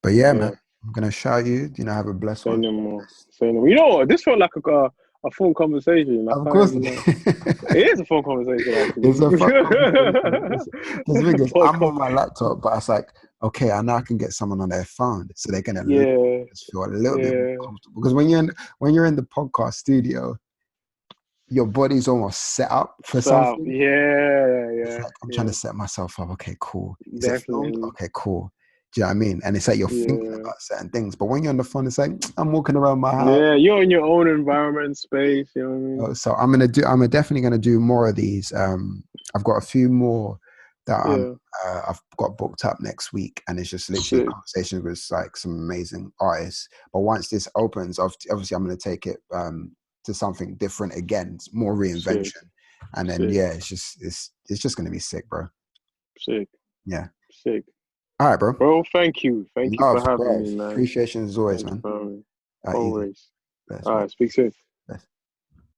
But man, I'm gonna shout you. You know, have a blessed one. Say no more. You know what? This felt like a phone conversation. Of course, it is a phone conversation. Actually, it's a phone conversation. I'm on my laptop, but it's like, okay, I know I can get someone on their phone, so they're gonna just feel a little bit more comfortable. Because when you're in the podcast studio, your body's almost set up for something. It's like I'm trying to set myself up. Okay, cool. Is Definitely. it filmed? Okay, cool. Do you know what I mean? And it's like you're thinking about certain things. But when you're on the phone, it's like, I'm walking around my house. Yeah, you're in your own environment, space, you know what I mean? So I'm definitely going to do more of these. I've got a few more that I've got booked up next week. And it's just literally conversations with like some amazing artists. But once this opens, obviously I'm going to take it to something different again. It's more reinvention. And then, it's just going to be sick, bro. Sick. Yeah. Sick. All right, bro. Bro, thank you. Thank you for having me, man. Appreciation as always, man. Always. All right, speak soon.